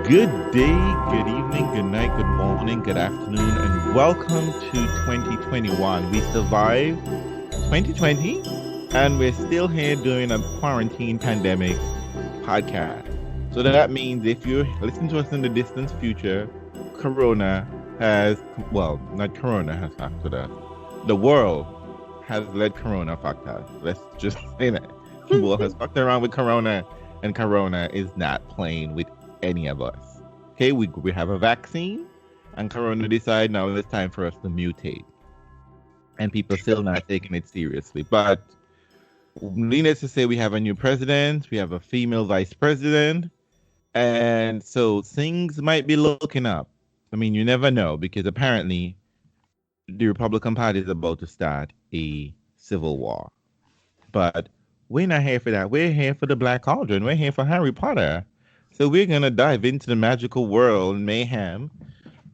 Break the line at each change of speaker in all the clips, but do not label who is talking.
Good day, good evening, good night, good morning, good afternoon, and welcome to 2021. We survived 2020, and we're still here doing a quarantine pandemic podcast. So that means if you listen to us in the distant future, Corona has, well, not Corona has fucked us. The world has let Corona fuck us. Let's just say that. The world has fucked around with Corona, and Corona is not playing with any of us. Okay, we have a vaccine, and Corona decide now it's time for us to mutate, and people still not taking it seriously. But needless to say, we have a new president, we have a female vice president, and so things might be looking up. I mean, you never know because apparently the Republican Party is about to start a civil war. But we're not here for that. We're here for the Black Cauldron. We're here for Harry Potter. So we're going to dive into the magical world and mayhem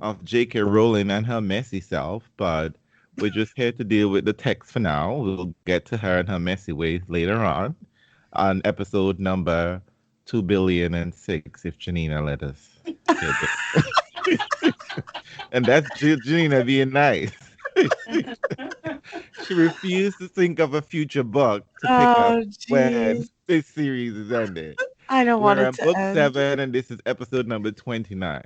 of J.K. Rowling and her messy self. But we're just here to deal with the text for now. We'll get to her and her messy ways later on episode number 2,000,006,000 if Janina let us. And that's Janina being nice. She refused to think of a future book to pick up when this series is ended.
I don't want
We're
it
on
to
book
end.
7, and this is episode number 29.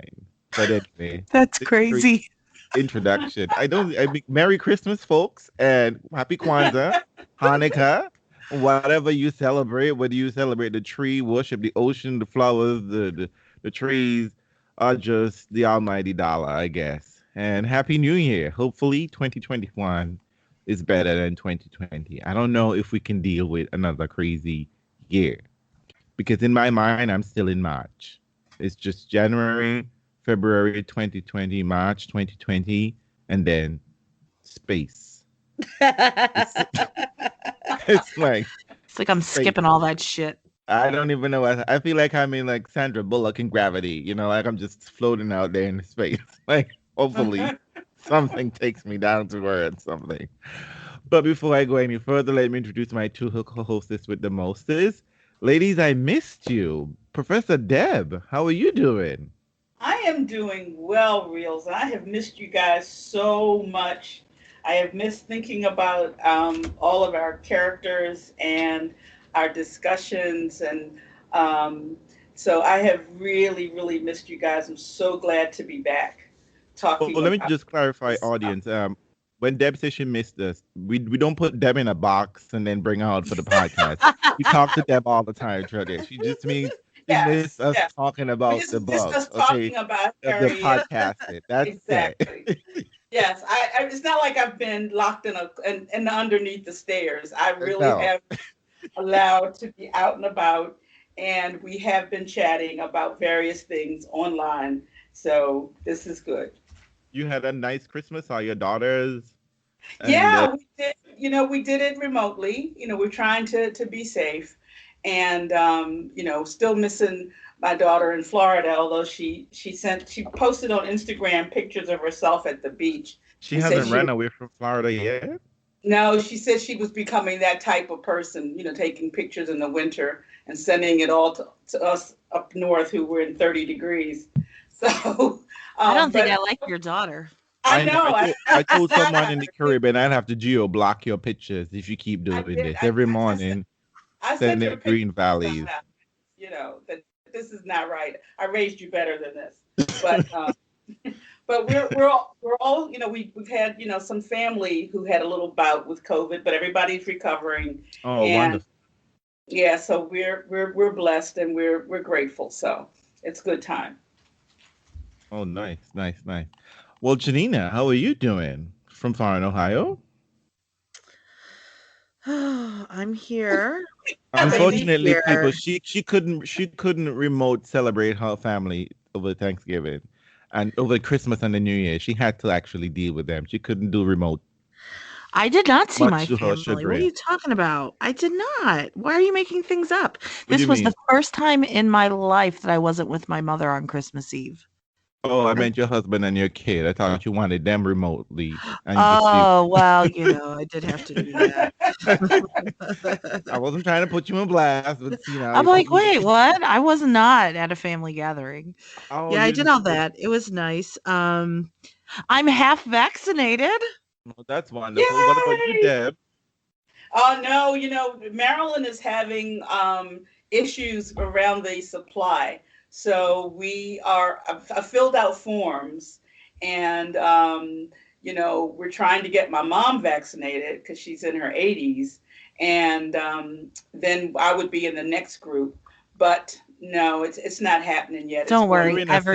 But anyway,
That's crazy.
Introduction. Merry Christmas, folks, and Happy Kwanzaa, Hanukkah, whatever you celebrate. Whether you celebrate the tree, worship the ocean, the flowers, the trees, or just the almighty dollar, I guess. And Happy New Year. Hopefully, 2021 is better than 2020. I don't know if we can deal with another crazy year. Because in my mind, I'm still in March. It's just January, February 2020, March 2020, and then space. It's like
I'm skipping all that shit.
I don't even know. I feel like I'm in like Sandra Bullock in Gravity. You know, like I'm just floating out there in space. Like hopefully something takes me down to earth, something. But before I go any further, let me introduce my two co-hosts with the mostest. Ladies, I missed you. Professor Deb, how are you doing?
I am doing well, Realz. I have missed you guys so much. I have missed thinking about all of our characters and our discussions. And so I have really, really missed you guys. I'm so glad to be back talking.
Well, let me just clarify, audience. When Deb says she missed us, we don't put Deb in a box and then bring her out for the podcast. We talk to Deb all the time, Trudy. She just means she missed us talking about the book.
Talking about
the podcast. That's
exactly. Yes, it's not like I've been locked in underneath the stairs. I really have allowed to be out and about, and we have been chatting about various things online. So this is good.
You had a nice Christmas, or your daughters?
Yeah, we did. We did it remotely. We're trying to be safe, and still missing my daughter in Florida. Although she posted on Instagram pictures of herself at the beach.
She hasn't run away from Florida yet.
No, she said she was becoming that type of person. Taking pictures in the winter and sending it all to us up north who were in 30 degrees. So.
I don't think I like your daughter.
I know.
I told someone in the Caribbean I'd have to geo-block your pictures if you keep doing this every morning. Send it Green Valleys.
That this is not right. I raised you better than this. But we're all we've had some family who had a little bout with COVID, but everybody's recovering.
Oh, wonderful.
Yeah, so we're blessed and we're grateful. So it's a good time.
Oh, nice. Well, Janina, how are you doing from Florida, Ohio?
I'm here.
Unfortunately, people, she couldn't remote celebrate her family over Thanksgiving and over Christmas and the New Year. She had to actually deal with them. She couldn't do remote.
I did not see my family. What are you talking about? I did not. Why are you making things up? This was the first time in my life that I wasn't with my mother on Christmas Eve.
Oh, I meant your husband and your kid. I thought you wanted them remotely, and you.
Oh, well, I did have to do that.
I wasn't trying to put you in blast, but see now
I'm
you put
like,
me.
wait, what? I was not at a family gathering.
Oh,
Yeah, I
you
did
didn't
all
see the.
that. It was nice. I'm half vaccinated.
Oh, that's wonderful. What about you,
Yay!
Deb?
Oh no, Maryland is having issues around the supply. So I filled out forms, and we're trying to get my mom vaccinated because she's in her 80s, and then I would be in the next group. But no, it's not happening yet. It's
Don't
You're
worry,
going,
in a second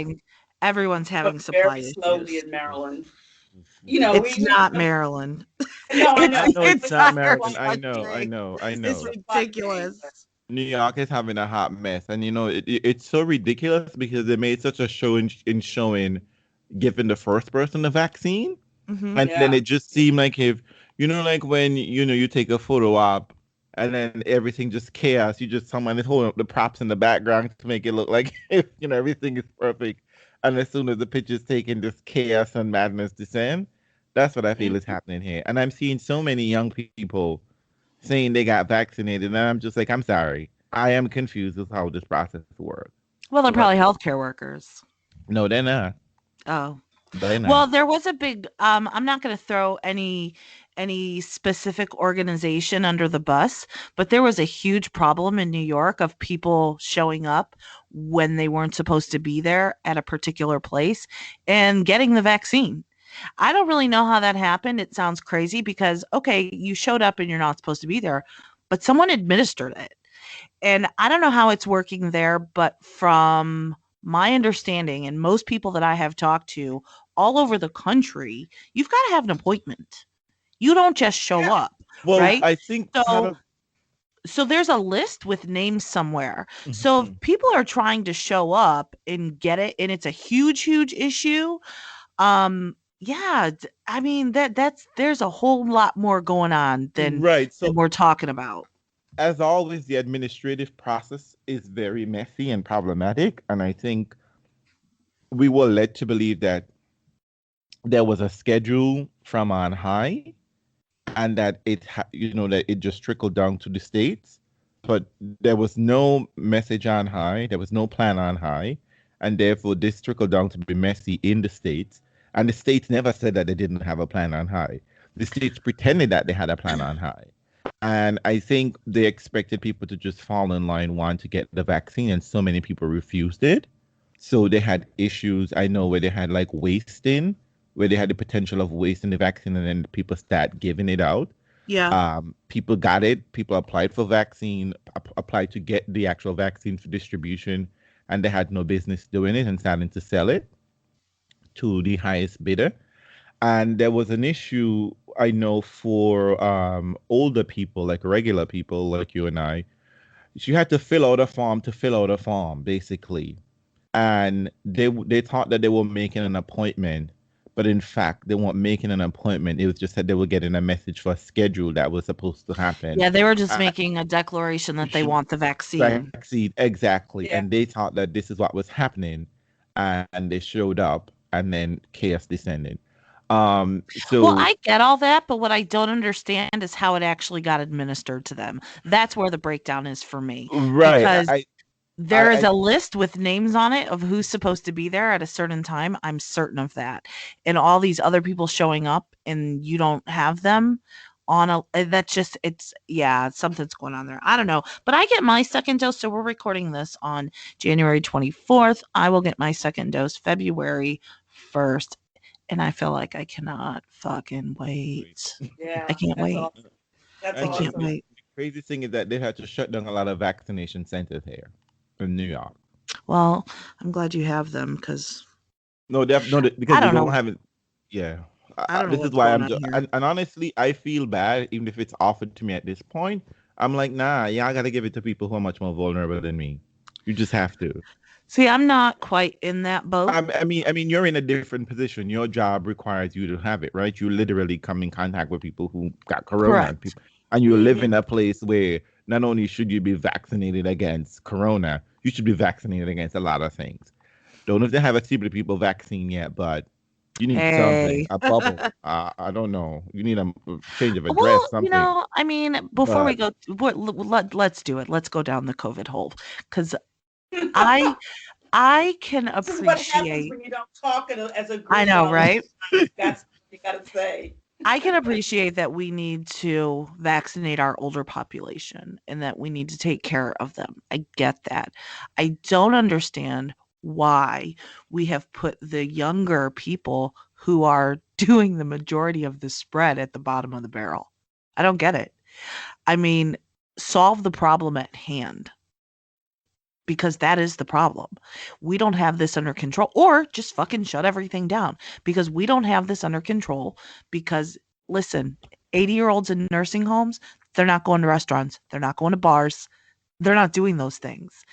group.
everyone's having
but
supply
very slowly
issues.
in Maryland.
It's not Maryland.
No, I
I
know.
know it's
It's
not
It's
our
American.
supply
I know, I
country.
know, I
It's
know.
supply chain, but
ridiculous.
New York is having a hot mess, and it's so ridiculous because they made such a show in showing giving the first person the vaccine,
Hmm.
and then
yeah.
it just seemed like if like when you take a photo op, and then everything just chaos. You just someone is holding up the props in the background to make it look like if everything is perfect, and as soon as the picture's taken, just chaos and madness descend. That's what I feel is
Mhm.
happening here, and I'm seeing so many young people saying they got vaccinated, and I'm just like, I'm sorry. I am confused with how this process works.
Well, they're
What?
probably healthcare workers.
No, they're not.
Oh.
They're
Well,
not.
there was a big I'm not going to throw any specific organization under the bus, but there was a huge problem in New York of people showing up when they weren't supposed to be there at a particular place and getting the vaccine. I don't really know how that happened. It sounds crazy because okay, you showed up and you're not supposed to be there, but someone administered it. And I don't know how it's working there, but from my understanding and most people that I have talked to all over the country, you've got to have an appointment. You don't just show
Yeah.
up,
Well,
right?
I think part
So
of.
so there's a list with names somewhere. So if
Mhm.
people are trying to show up and get it and it's a huge issue, yeah, I mean that's there's a whole lot more going on
Right.
than
So,
we're talking about.
as always, the administrative process is very messy and problematic, and I think we were led to believe that there was a schedule from on high, and that that it just trickled down to the states, but there was no message on high, there was no plan on high, and therefore this trickled down to be messy in the states, and the states never said that they didn't have a plan on high. The states pretended that they had a plan on high, and I think they expected people to just fall in line, want to get the vaccine, and so many people refused it. So they had issues, I know, where they had like wasting, where they had the potential of wasting the vaccine, and then people start giving it out.
Yeah.
People got it. People applied for vaccine, applied to get the actual vaccine for distribution, and they had no business doing it and starting to sell it to the highest bidder. And there was an issue, I know, for older people, like regular people like you and I. You had to fill out a form to fill out a form, basically, and they thought that they were making an appointment, but in fact they weren't making an appointment. It was just that they were getting a message for a schedule that was supposed to happen.
Yeah, they were just
uh,
making a declaration that they
should-
want the vaccine.
Vaccine, exactly,
Yeah.
and they thought that this is what was happening, and they showed up, and then chaos descended.
Well,
So
I get all that, but what I don't understand is how it actually got administered to them. That's where the breakdown is for me
right,
because there is
I
a list with names on it of who's supposed to be there at a certain time. I'm certain of that. And all these other people showing up and you don't have them on that's just yeah, something's going on there. I don't know. But I get my second dose. So we're recording this on January 24th. I will get my second dose February 1st. And I feel like I cannot fucking wait. I
Yeah,
can't
that's
wait.
awesome. That's
I
and
can't
awesome.
wait.
the crazy thing is that they had to shut down a lot of vaccination centers here in New York.
Well, I'm glad you have them because
No, because
I
we
don't
don't
know.
have it. Yeah,
I don't know
this is
what's
why
going
I'm
on
just,
here.
and honestly, I feel bad even if it's offered to me at this point. I'm like, nah, yeah, I gotta give it to people who are much more vulnerable than me. You just have to.
See, I'm not quite in that boat.
I mean, you're in a different position. Your job requires you to have it, right? You literally come in contact with people who got corona, and
Correct.
people, and you live
Hmm.
in a place where not only should you be vaccinated against corona, you should be vaccinated against a lot of things. Don't know if they have a stupid people vaccine yet, but you need something,
Hey.
a bubble. I don't know. You need a change of address,
Well,
something.
I mean, before we
But
go, let's do it. Let's go down the COVID hole, because I I can
This is what happens
appreciate.
when you don't talk as a
I
group in
know,
a long
right?
time. That's what you got to say.
I can appreciate that we need to vaccinate our older population and that we need to take care of them. I get that. I don't understand why we have put the younger people who are doing the majority of the spread at the bottom of the barrel. I don't get it. I mean, solve the problem at hand, because that is the problem. We don't have this under control, or just fucking shut everything down, because we don't have this under control. Because listen, 80-year-olds in nursing homes, they're not going to restaurants, they're not going to bars, they're not doing those things.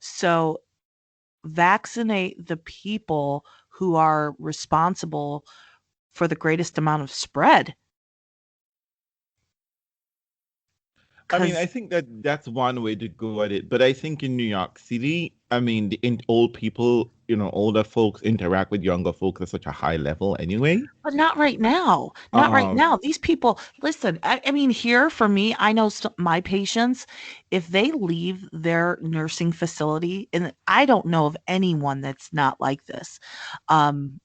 So vaccinate the people who are responsible for the greatest amount of spread.
I mean, I
Because
think that that's one way to go at it. But I think in New York City, I mean, old people, older folks interact with younger folks at such a high level anyway.
But not right now. Not right
Um,
now. These people, listen, I mean, here for me, I know my patients, if they leave their nursing facility, and I don't know of anyone that's not like this,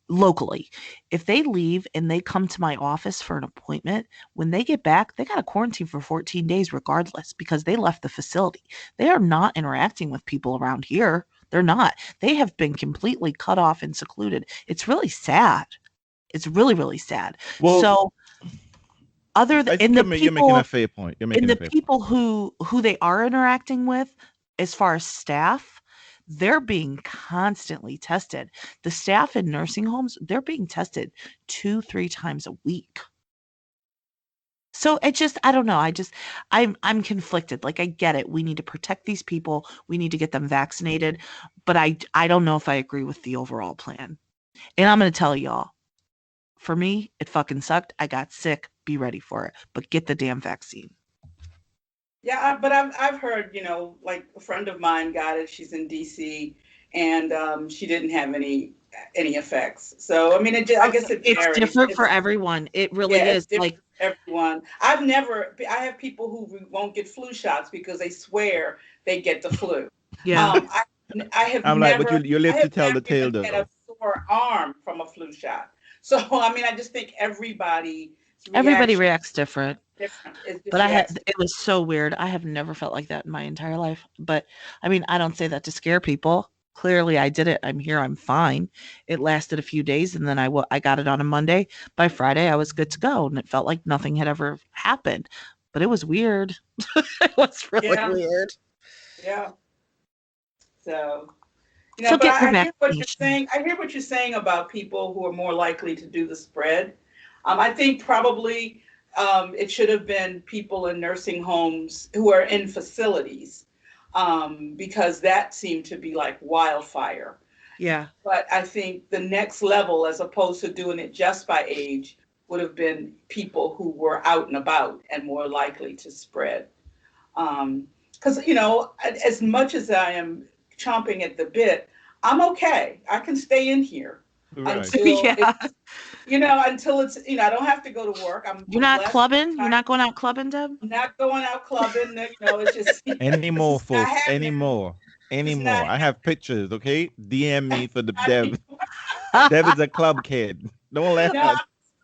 locally. If they leave and they come to my office for an appointment, when they get back, they got to quarantine for 14 days regardless, because they left the facility. They are not interacting with people around here. They're not. They have been completely cut off and secluded. It's really sad. It's really, really sad.
well,
So other th
I think
and
you're making a fair point. You're making a
the
fair point.
people who they are interacting with, as far as staff, they're being constantly tested. The staff in nursing homes, they're being tested 2, 3 times a week. So it just, I don't know. I'm conflicted. Like, I get it. We need to protect these people. We need to get them vaccinated, but I don't know if I agree with the overall plan. And I'm gonna tell y'all, for me, it fucking sucked. I got sick. Be ready for it. But get the damn vaccine.
Yeah, but I've heard, like a friend of mine got it. She's in DC, and she didn't have any effects. So I mean, I guess it
It's
varies.
different for everyone. It really
Yeah, it's
is.
different
Like,
for everyone. I have people who won't get flu shots because they swear they get the flu.
yeah.
Um, I, I have
I'm like, but
never,
you
I
live to
have
tell
never
the tale,
even had a
though.
sore arm from a flu shot. So, I mean, I just think everybody's
Everybody
reaction
reacts different.
is different. It
But
just reacts.
it was so weird. I have never felt like that in my entire life. But I mean, I don't say that to scare people. Clearly, I did it. I'm here. I'm fine. It lasted a few days, and then I got it on a Monday. By Friday, I was good to go, and it felt like nothing had ever happened. But it was weird. It was really
Yeah,
weird.
yeah. So,
So
but
get your
I hear what you're
vaccination.
saying. I hear what you're saying about people who are more likely to do the spread. I think probably it should have been people in nursing homes who are in facilities, because that seemed to be like wildfire.
Yeah.
But I think the next level, as opposed to doing it just by age, would have been people who were out and about and more likely to spread. Because, as much as I am chomping at the bit, I'm okay. I can stay in here
Right.
until
Yeah.
until it's, I don't have to go to work.
You're
I'm
not
blessed.
clubbing? You're not going out clubbing, Deb?
I'm not going out clubbing. It's just, it's
Anymore,
just not
folks.
happening.
Anymore.
It's not
Anymore. I have pictures, okay? DM me for the Dev.
happening.
Dev is a club kid. Don't let
No,
her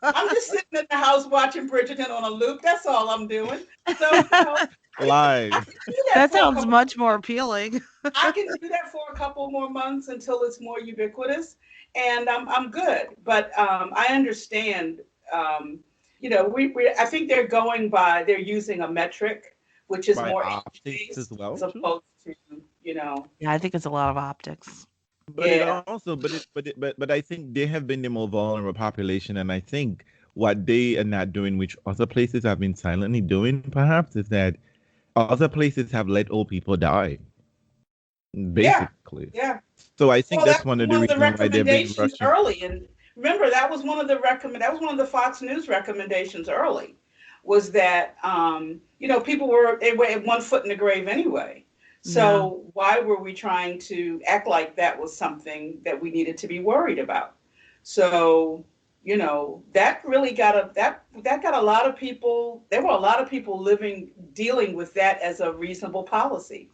I'm just sitting in the house watching Bridgerton on a loop. That's all I'm doing. So, I
live.
can do that
That
for a
sounds
couple.
much more appealing.
I can do that for a couple more months until it's more ubiquitous, and I'm good. But I understand. Um, I think they're using a metric which is
By
more age
optics as
based
well,
as
too.
opposed to you know
Yeah, I think it's a lot of optics.
But it
yeah
also, but I think they have been the more vulnerable population, and I think what they are not doing, which other places have been silently doing, perhaps, is that other places have let old people die,
yeah
basically.
yeah.
So I think
Well,
that's
that
one
was
of the
one of the
reasons why they've been
recommendations
rushing.
early, and remember that was one of the Fox News recommendations early, was that people were at one foot in the grave anyway. So why were we trying to act like that was something that we needed to be worried about? So, that really that got a lot of people. There were a lot of people dealing with that as a reasonable policy.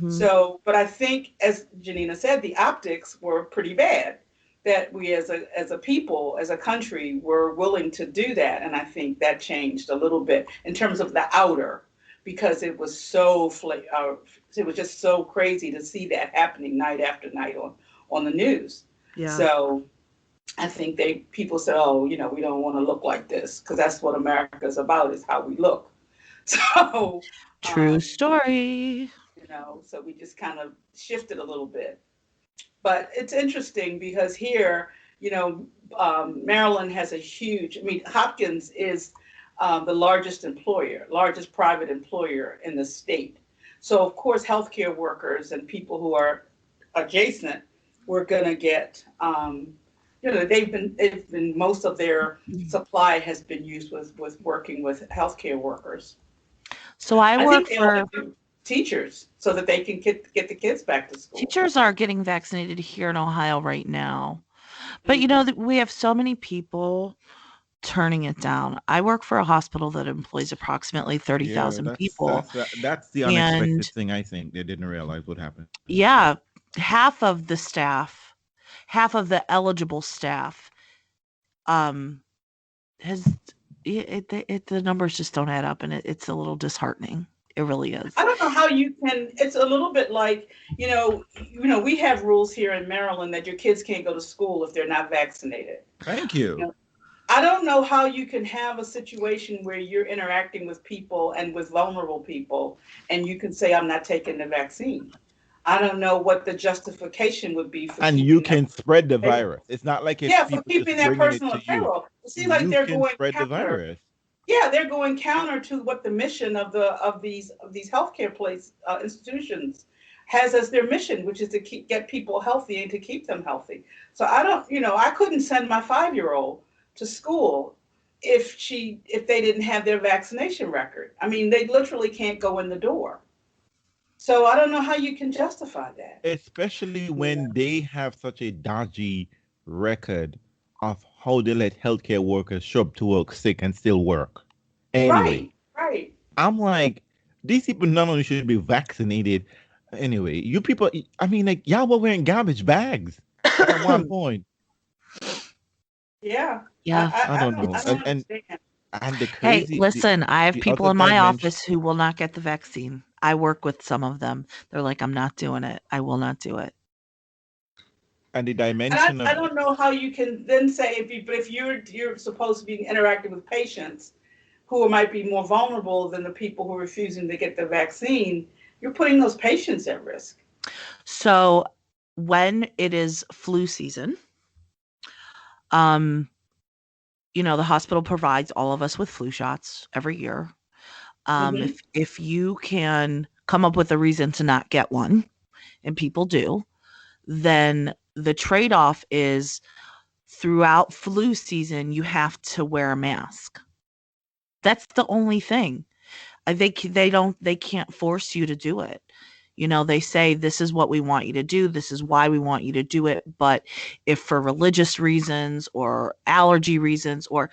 So, but I think, as Janina said, the optics were pretty bad. That we, as a people, as a country, were willing to do that, and I think that changed a little bit in terms of the outer, because it was it was just so crazy to see that happening night after night on the news.
Yeah.
So I think people said, oh, we don't want to look like this, because that's what America's about, is how we look. So
true story.
So we just kind of shifted a little bit. But it's interesting because here, Maryland has a huge, Hopkins is the largest private employer in the state. So of course, healthcare workers and people who are adjacent were going to get, they've been most of their supply has been used with working with healthcare workers.
So I work for
teachers so that they can get the kids back to school.
Teachers are getting vaccinated here in Ohio right now. But we have so many people turning it down. I work for a hospital that employs approximately 30,000 people.
That's the unexpected thing, I think. They didn't realize what happened.
Yeah. Half of the eligible staff, the numbers just don't add up, and it's a little disheartening. It really is.
I don't know how you can. It's a little bit like, we have rules here in Maryland that your kids can't go to school if they're not vaccinated.
Thank you.
I don't know how you can have a situation where you're interacting with people and with vulnerable people, and you can say, I'm not taking the vaccine. I don't know what the justification would be for.
And you can spread the virus. It's not like
for keeping that person on payroll. It seems like they're going
spread the virus.
Yeah, they're going counter to what the mission of these healthcare institutions has as their mission, which is to get people healthy and to keep them healthy. So I couldn't send my 5-year-old to school if they didn't have their vaccination record. They literally can't go in the door. So I don't know how you can justify that.
Especially when they have such a dodgy record of how they let healthcare workers show up to work sick and still work. Anyway,
right.
I'm like, these people not only should be vaccinated. Anyway, you people, y'all were wearing garbage bags at one point.
Yeah.
I don't know. And the crazy,
listen, I have people in my office who will not get the vaccine. I work with some of them. They're like, I'm not doing it. I will not do it.
And the dimension
I don't know how you can then say, if you're supposed to be interacting with patients who might be more vulnerable than the people who are refusing to get the vaccine, you're putting those patients at risk.
So when it is flu season, the hospital provides all of us with flu shots every year. If you can come up with a reason to not get one, and people do, then the trade-off is throughout flu season, you have to wear a mask. That's the only thing. They can't force you to do it. They say, this is what we want you to do. This is why we want you to do it. But if for religious reasons or allergy reasons or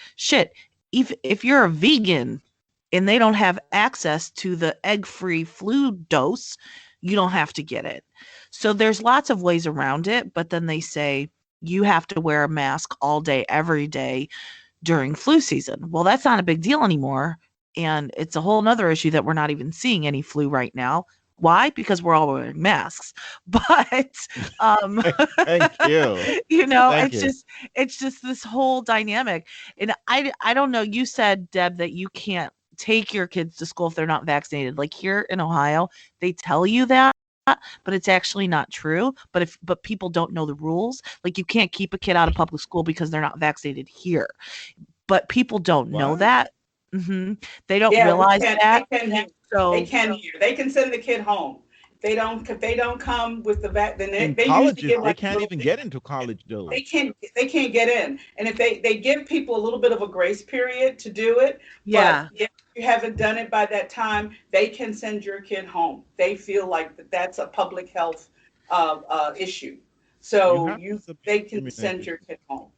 if you're a vegan and they don't have access to the egg-free flu dose, you don't have to get it. So there's lots of ways around it, but then they say you have to wear a mask all day, every day during flu season. Well, that's not a big deal anymore. And it's a whole nother issue that we're not even seeing any flu right now. Why? Because we're all wearing masks. But
thank you.
It's just this whole dynamic. And I don't know. You said, Deb, that you can't take your kids to school if they're not vaccinated. Like here in Ohio, they tell you that, but it's actually not true. But people don't know the rules. Like you can't keep a kid out of public school because they're not vaccinated here. But people don't know that. Mm-hmm. They don't realize that.
They can send the kid home. If they don't come with the vaccine, then they
colleges, they can't even get into college though.
They can't get in. And if they give people a little bit of a grace period to do it.
Yeah.
But you haven't done it by that time, they can send your kid home. They feel like that's a public health issue.
You
So
have to submit
they can send your
immunization.
kid home.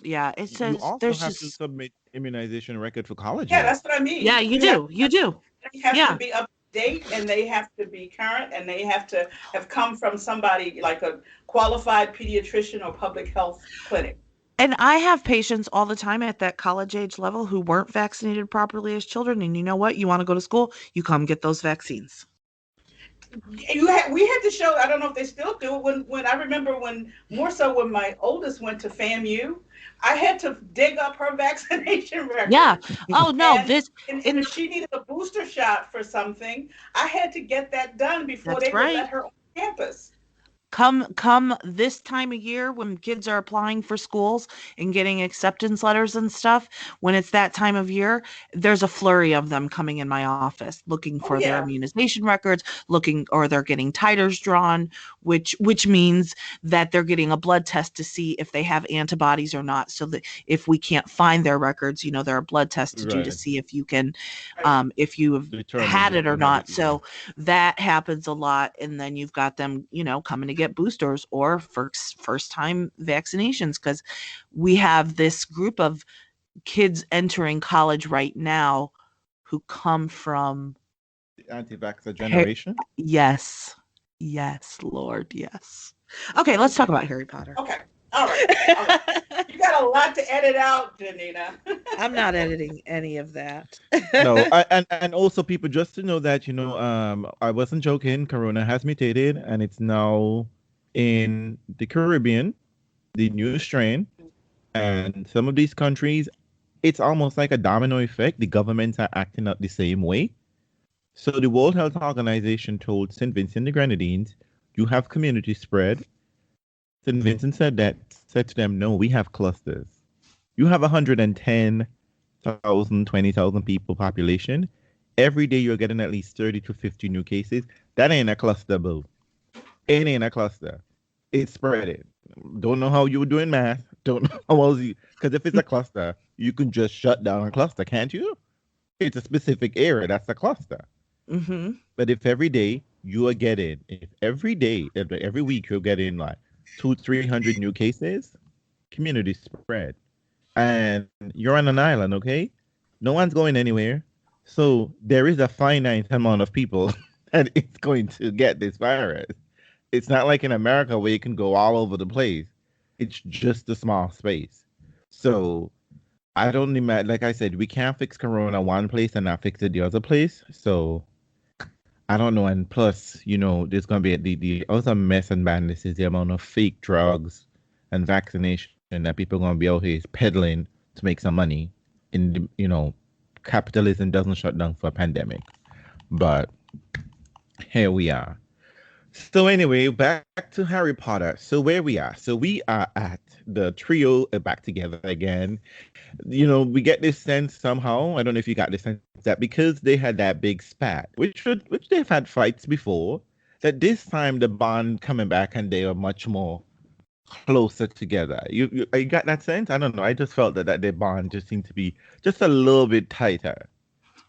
Yeah, it
You
says
also
there's
have to
just
submit immunization record for
Yeah,
colleges.
that's what I
yeah,
mean.
you do. You do.
They have to
Yeah.
be up to date and they have to be current and they have to have come from somebody like a qualified pediatrician or public health clinic.
And I have patients all the time at that college age level who weren't vaccinated properly as children. And you know what? You want to go to school, you come get those vaccines.
We had to show. I don't know if they still do it. When I remember when more so when my oldest went to FAMU, I had to dig up her vaccination
Yeah.
record.
Oh no,
And,
this
and
in
if she needed a booster shot for something, I had to get that done before
that's
they would
right.
let her on campus.
Come this time of year when kids are applying for schools and getting acceptance letters and stuff, when it's that time of year, there's a flurry of them coming in my office looking
Oh
for their
yeah.
immunization records, looking or they're getting titers drawn, which means that they're getting a blood test to see if they have antibodies or not. So that if we can't find their records, there are blood tests to do to
Right.
see if you can
Right.
if you have
Determine
had
if
it or
you have
not.
it. Yeah.
So that happens a lot, and then you've got them coming to get boosters or first time vaccinations, because we have this group of kids entering college right now who come from
The anti-vaxxer
Har-
generation.
yes, yes, Lord, yes. Okay, let's talk about Harry Potter.
Okay. All right. All right. You got a lot to edit out, Janina.
I'm not editing any of that.
No, and also people just to know that I wasn't joking. Corona has mutated and it's now in the Caribbean, the new strain, and some of these countries, it's almost like a domino effect. The governments are acting out the same way. So the World Health Organization told St. Vincent the Grenadines, "You have community spread." St. Vincent said to them, "No, we have clusters. You have 110,000, 20,000 people population. Every day you're getting at least 30 to 50 new cases. That ain't a cluster, boo. It ain't a cluster. It's spreading. Don't know how you were doing math. Don't know how else you, because if it's a cluster, you can just shut down a cluster, can't you? It's a specific area. That's a cluster.
Mm-hmm.
But if every day you are getting, if every day, every week you're getting like 300 new cases, community spread. And you're on an island, okay? No one's going anywhere. So there is a finite amount of people that is going to get this virus. It's not like in America where you can go all over the place. It's just a small space. So I don't imagine, like I said, we can't fix Corona one place and not fix it the other place. So I don't know. And plus, there's going to be the other mess and madness is the amount of fake drugs and vaccination that people are going to be out here peddling to make some money. Capitalism doesn't shut down for a pandemic. But here we are. So anyway, back to Harry Potter. So where we are. So we are at the trio back together again. We get this sense somehow. I don't know if you got this sense that because they had that big spat, which they've had fights before, that this time the bond coming back and they are much more closer together. You got that sense? I don't know. I just felt that their bond just seemed to be just a little bit tighter.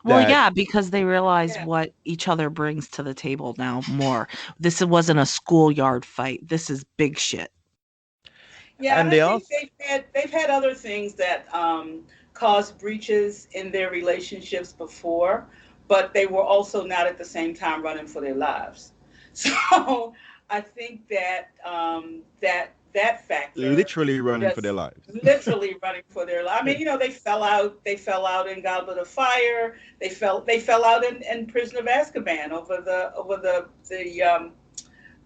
Well,
That
yeah, because they realize
Yeah.
what each other brings to the table now more. This wasn't a schoolyard fight. This is big shit.
Yeah,
and
and
they
I think
also
they've had other things that caused breaches in their relationships before, but they were also not at the same time running for their lives. So I think that that factor
literally running for their
just
lives.
literally running for their life. I mean, they fell out. They fell out in Goblet of Fire. They fell out in Prisoner of Azkaban over the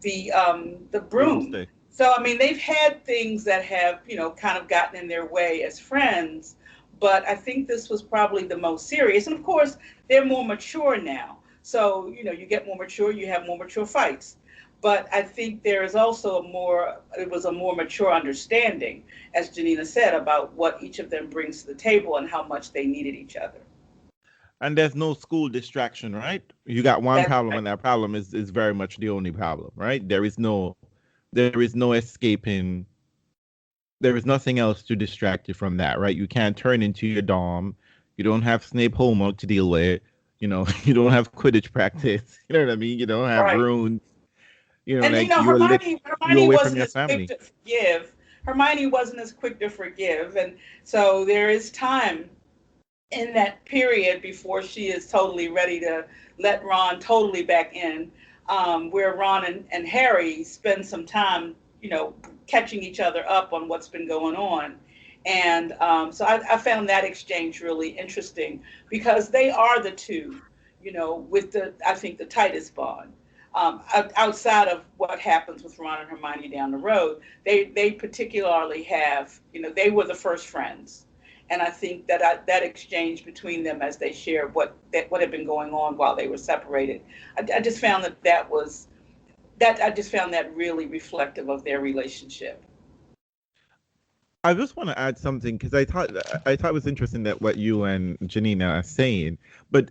broom.
Broomstick.
So I mean, they've had things that have kind of gotten in their way as friends, but I think this was probably the most serious. And of course, they're more mature now. So you get more mature, you have more mature fights. But I think there is also it was a more mature understanding, as Janina said, about what each of them brings to the table and how much they needed each other.
And there's no school distraction, right? You got one
That's
problem,
right.
and that problem is very much the only problem, right? There is no escaping. There is nothing else to distract you from that, right? You can't turn into your dorm. You don't have Snape homework to deal with. You don't have Quidditch practice. You know what I mean? You don't have
Right.
runes.
And
Like you're
Hermione
away from
wasn't
your
as quick
family.
to forgive. Hermione wasn't as quick to forgive, and so there is time in that period before she is totally ready to let Ron totally back in, where Ron and Harry spend some time, catching each other up on what's been going on. And so I found that exchange really interesting because they are the two, with I think, the tightest bond. Outside of what happens with Ron and Hermione down the road, they particularly have, they were the first friends, and I think that that exchange between them as they shared what had been going on while they were separated, I just found that I just found that really reflective of their relationship.
I just want to add something because I thought it was interesting that what you and Janina are saying, but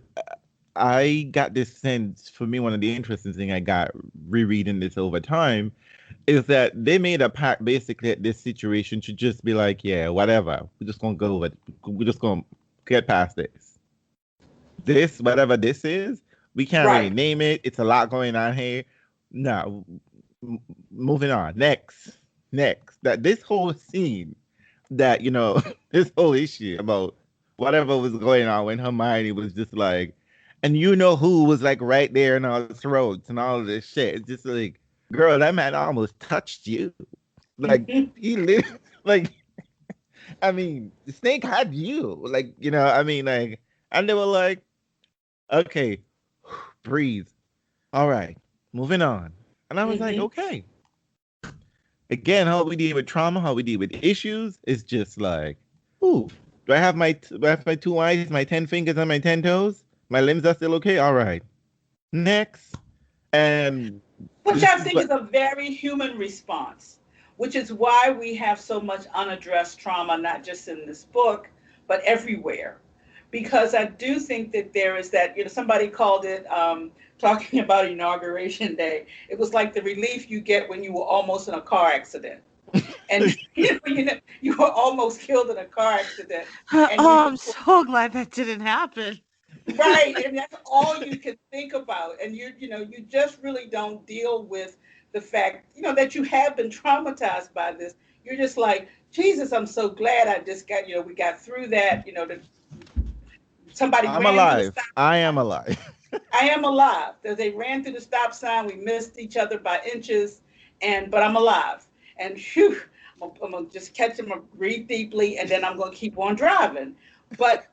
I got this sense. For me, one of the interesting thing I got rereading this over time is that they made a pact basically that this situation should just be like, yeah, whatever. We're just gonna go with. We're just gonna get past this. This, whatever this is, we can't really
Right.
name it. It's a lot going on here. No, moving on. Next. That this whole scene, that this whole issue about whatever was going on when Hermione was just like, and who was like right there in our throats and all of this shit. It's just like, girl, that man almost touched you. Like he literally, like, I mean, the snake had you. Like, I mean, like, and they were like, okay, breathe. All right, moving on. And I was like,
Hmm.
okay. Again, how we deal with trauma, how we deal with issues, is just like, ooh, do I have my two eyes, my 10 fingers, and my 10 toes? My limbs are still okay. All right, next. And
Which
this
I
is
think is
what
a very human response, which is why we have so much unaddressed trauma, not just in this book, but everywhere. Because I do think that there is that, somebody called it, talking about Inauguration Day, it was like the relief you get when you were almost in a car accident. And you were almost killed in a car accident,
Oh,
and you
I'm
just
so glad that didn't happen.
right, and that's all you can think about, and you just really don't deal with the fact that you have been traumatized by this. You're just like, Jesus, I'm so glad I just got we got through that. Somebody
I'm
ran through the
alive.
stop
I am
sign.
alive.
I am alive. That they ran through the stop sign. We missed each other by inches, but I'm alive. And phew, I'm gonna just catch them, breathe deeply, and then I'm gonna keep on driving. But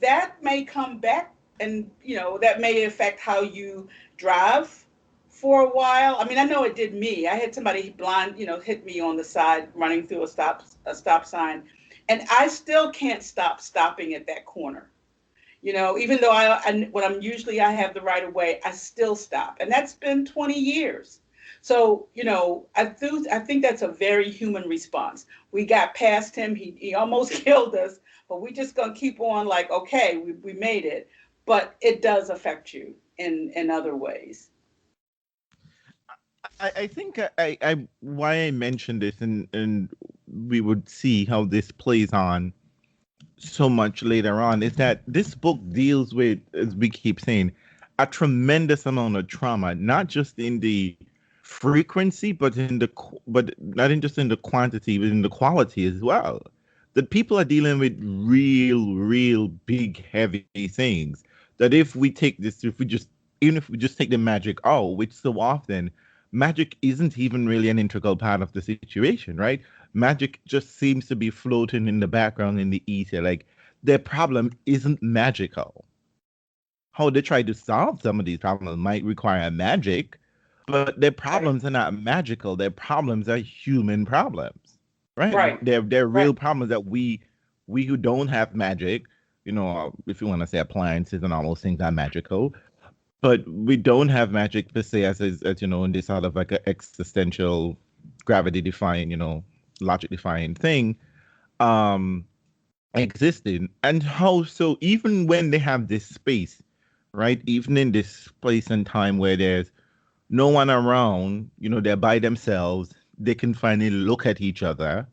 that may come back, and that may affect how you drive for a while. I mean, I know it did me. I had somebody blind, hit me on the side running through a stop sign, and I still can't stop stopping at that corner. Even though when I'm usually I have the right of way, I still stop, and that's been 20 years. So I think that's a very human response. We got past him; he almost killed us, but we just gonna keep on like, okay, we made it. But it does affect you in other ways.
I think I why I mentioned this, and we would see how this plays on so much later on, is that this book deals with, as we keep saying, a tremendous amount of trauma, not just in the frequency, but not in just in the quantity, but in the quality as well. That people are dealing with real big heavy things. That even if we just take the magic out, which so often magic isn't even really an integral part of the situation, right? Magic just seems to be floating in the background in the ether. Like their problem isn't magical. How they try to solve some of these problems might require magic, but their
Right,
problems are not magical. Their problems are human problems, right?
right,
They're
right,
real problems that we who don't have magic, if you want to say appliances and all those things are magical, but we don't have magic per se as in this sort of like an existential, gravity defying, logic defying thing um existing. And how, so even when they have this space, right, even in this place and time where there's no one around, they're by themselves, they can finally look at each other,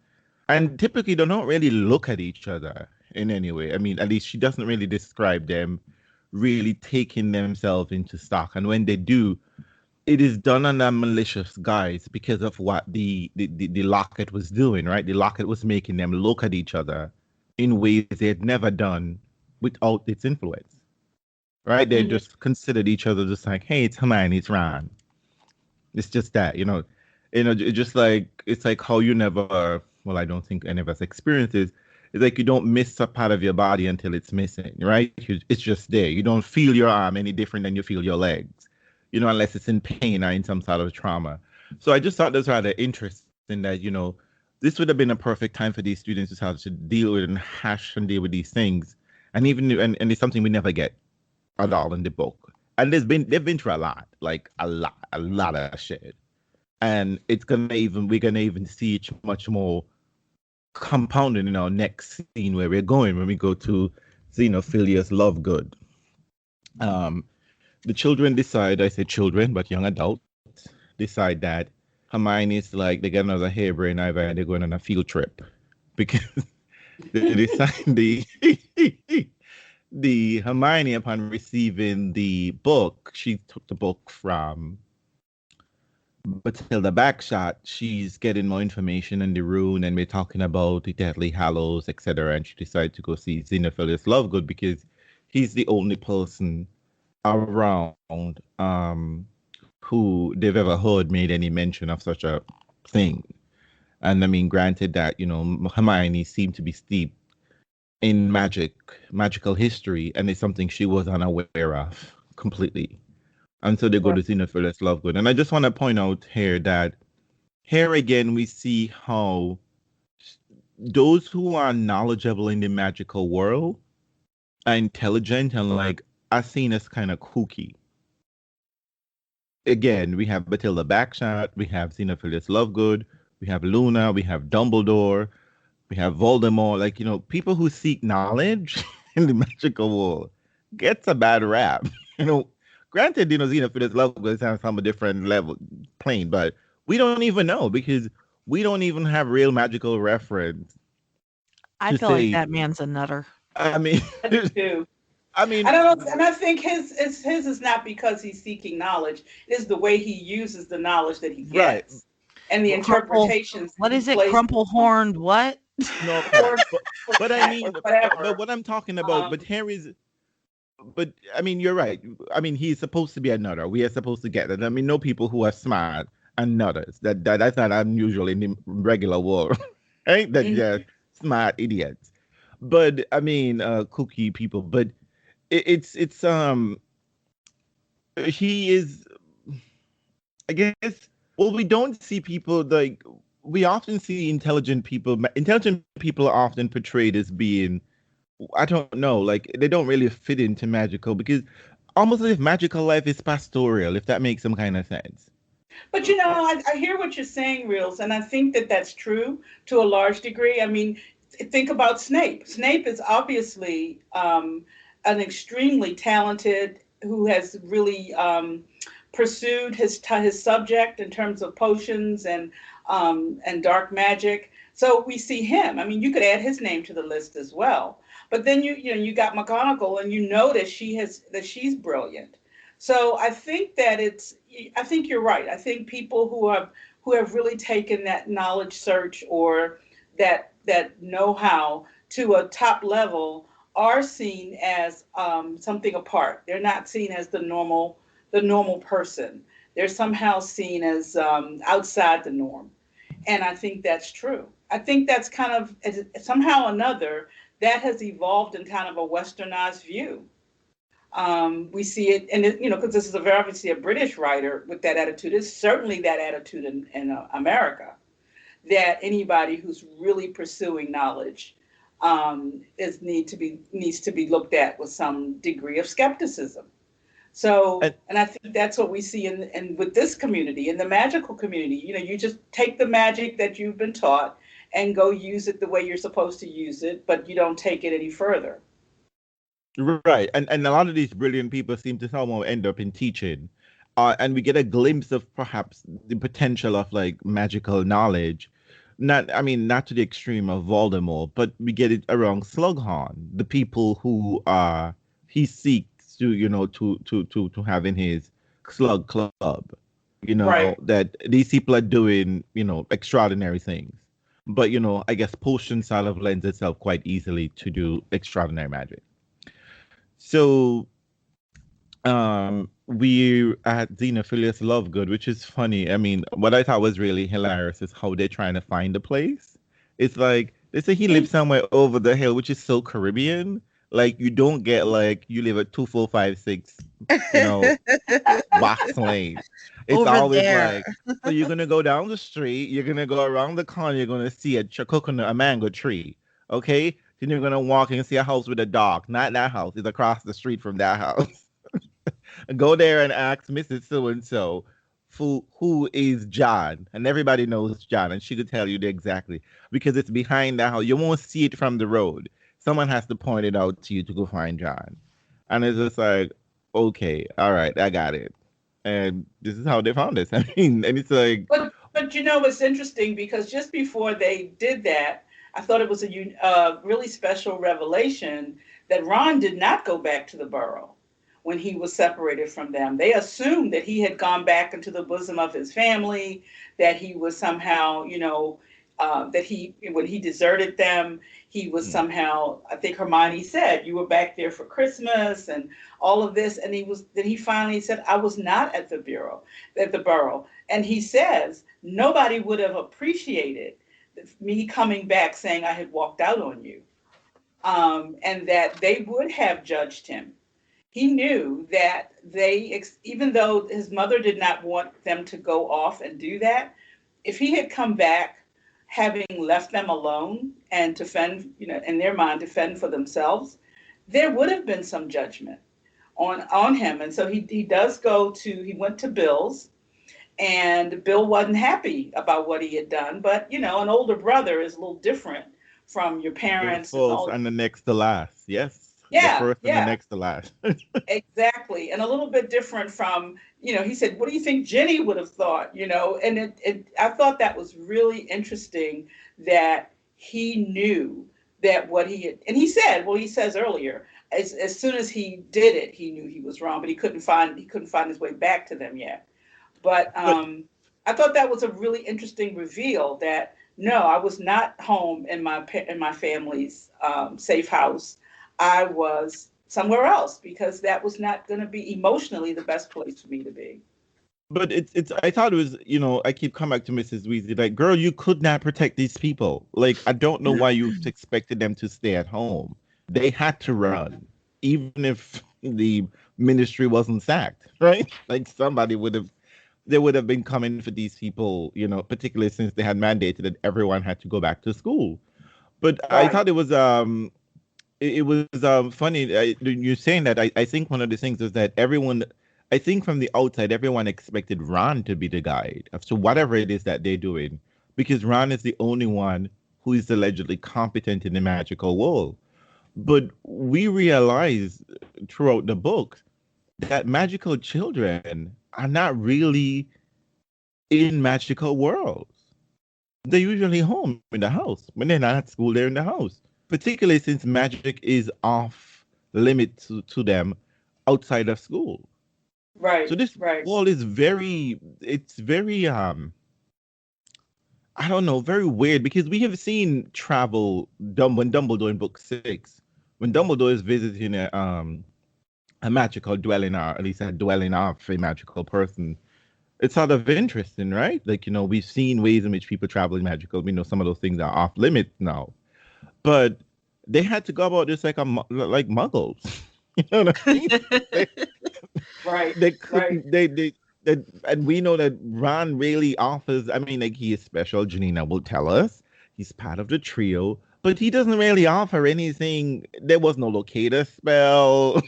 and typically they don't really look at each other. in any way. I mean, at least she doesn't really describe them really taking themselves into stock. And when they do, it is done under malicious guise because of what the locket was doing, right? The locket was making them look at each other in ways they had never done without its influence, right? They just considered each other just like, hey, it's Hermione, it's Ron. It's just that, just like it's like how you never. Well, I don't think any of us experience this. It's like you don't miss a part of your body until it's missing, right? It's just there. You don't feel your arm any different than you feel your legs, unless it's in pain or in some sort of trauma. So I just thought this was rather interesting that, this would have been a perfect time for these students to have to deal with and hash and deal with these things. And and it's something we never get at all in the book. And they've been through a lot of shit. And we're gonna even see it much more compounded in our next scene where we're going when we go to Xenophilius Lovegood. The children decide, I say children, but young adults decide that Hermione's like they get another harebrained eye and they're going on a field trip because they decide the Hermione, upon receiving the book, she took the book from Matilda Backshot. She's getting more information in the room, and we're talking about the deadly Hallows, etc. And she decided to go see Xenophilius Lovegood because he's the only person around who they've ever heard made any mention of such a thing. And I mean, granted that, Hermione seemed to be steeped in magical history, and it's something she was unaware of completely. And so they go to Xenophilius Lovegood. And I just want to point out here that here again we see how those who are knowledgeable in the magical world are intelligent and are seen as kind of kooky. Again, we have Matilda Backshot, we have Xenophilius Lovegood, we have Luna, we have Dumbledore, we have Voldemort. People who seek knowledge in the magical world gets a bad rap. Granted, Xenophilius Lovegood sounds on a different level plane, but we don't even know because we don't even have real magical reference.
I feel like that man's a nutter.
I mean,
I do too. I don't know, and I think his is not because he's seeking knowledge. It is the way he uses the knowledge that he gets, right, and the interpretations.
What is it? Crumple horned? What?
No, but I mean, but what I'm talking about. But here is. But I mean, you're right. I mean, he's supposed to be a nutter. We are supposed to get that. I mean, no people who are smart and nutters. That's not unusual in the regular world, right? That they're smart idiots. But I mean, kooky people. But it's he is. I guess. Well, we don't see people like we often see intelligent people. Intelligent people are often portrayed as being. I don't know, they don't really fit into magical because almost as if magical life is pastoral, if that makes some kind of sense.
But I hear what you're saying, Realz, and I think that that's true to a large degree. I mean, think about Snape. Snape is obviously an extremely talented who has really pursued his subject in terms of potions and dark magic. So we see him. I mean, you could add his name to the list as well. But then you got McGonagall, and that she's brilliant. So I think that I think you're right. I think people who have really taken that knowledge search or that know-how to a top level are seen as something apart. They're not seen as the normal person. They're somehow seen as outside the norm. And I think that's true. I think that's kind of somehow or another that has evolved in kind of a westernized view. We see it, and because this is obviously a British writer with that attitude. It's certainly that attitude in America, that anybody who's really pursuing knowledge needs to be looked at with some degree of skepticism. So, and I think that's what we see in with this community, in the magical community. You just take the magic that you've been taught and go use it the way you're supposed to use it, but you don't take it any further.
Right. And a lot of these brilliant people seem to somehow end up in teaching. And we get a glimpse of perhaps the potential of magical knowledge not to the extreme of Voldemort, but we get it around Slughorn, the people who he seeks to, to have in his Slug Club.
Right.
That these people are doing, extraordinary things. But, I guess potion sort of lends itself quite easily to do extraordinary magic. So we at Xenophilius Lovegood, which is funny. I mean, what I thought was really hilarious is how they're trying to find the place. It's like they say he lives somewhere over the hill, which is so Caribbean. Like you don't get like you live at 2456, Box Lane. It's
Over
always
there.
like, so you're gonna go down the street, you're gonna go around the corner, you're gonna see a mango tree. Okay? Then you're gonna walk and see a house with a dog. Not that house, it's across the street from that house. Go there and ask Mrs. So and so who is John, and everybody knows John, and she could tell you exactly because it's behind the house. You won't see it from the road. Someone has to point it out to you to go find John, and it's just like, okay, all right, I got it, and this is how they found us. I mean, and it's like,
but it's interesting because just before they did that, I thought it was a really special revelation that Ron did not go back to the Burrow when he was separated from them. They assumed that he had gone back into the bosom of his family, that he was somehow, that when he deserted them, he was somehow, I think Hermione said, you were back there for Christmas and all of this. And he finally said, I was not at the Burrow. And he says, nobody would have appreciated me coming back saying I had walked out on you. And that they would have judged him. He knew that even though his mother did not want them to go off and do that, if he had come back having left them alone and to fend, in their mind, to fend for themselves, there would have been some judgment on him. And so he went to Bill's, and Bill wasn't happy about what he had done. But, an older brother is a little different from your parents.
And the next to last. Yes.
Yeah,
the first and the next to last.
Exactly. And a little bit different from, he said, what do you think Jenny would have thought? And I thought that was really interesting that he knew that what he had, and he says earlier, as soon as he did it, he knew he was wrong, but he couldn't find his way back to them yet. But I thought that was a really interesting reveal that, no, I was not home in my family's safe house. I was somewhere else because that was not going to be emotionally the best place for me to be.
But I thought it was, I keep coming back to Mrs. Weasley, like, girl, you could not protect these people. Like, I don't know why you expected them to stay at home. They had to run, even if the ministry wasn't sacked, right? Like they would have been coming for these people, particularly since they had mandated that everyone had to go back to school. But right. I thought it was funny. You're saying that. I think one of the things is that I think from the outside, everyone expected Ron to be the guide. So whatever it is that they're doing, because Ron is the only one who is allegedly competent in the magical world. But we realize throughout the book that magical children are not really in magical worlds. They're usually home in the house. When they're not at school, they're in the house. Particularly since magic is off limit to them outside of school.
Right.
So this world is very I don't know, very weird, because we have seen travel when Dumbledore in book 6, when Dumbledore is visiting a magical dwelling, or at least a dwelling of a magical person. It's sort of interesting, right? Like, we've seen ways in which people travel in magical. We know some of those things are off limits now. But they had to go about this like muggles. You know what I mean?
Right.
They couldn't. They and we know that Ron really offers. I mean, like, he is special. Janina will tell us he's part of the trio, but he doesn't really offer anything. There was no locator spell.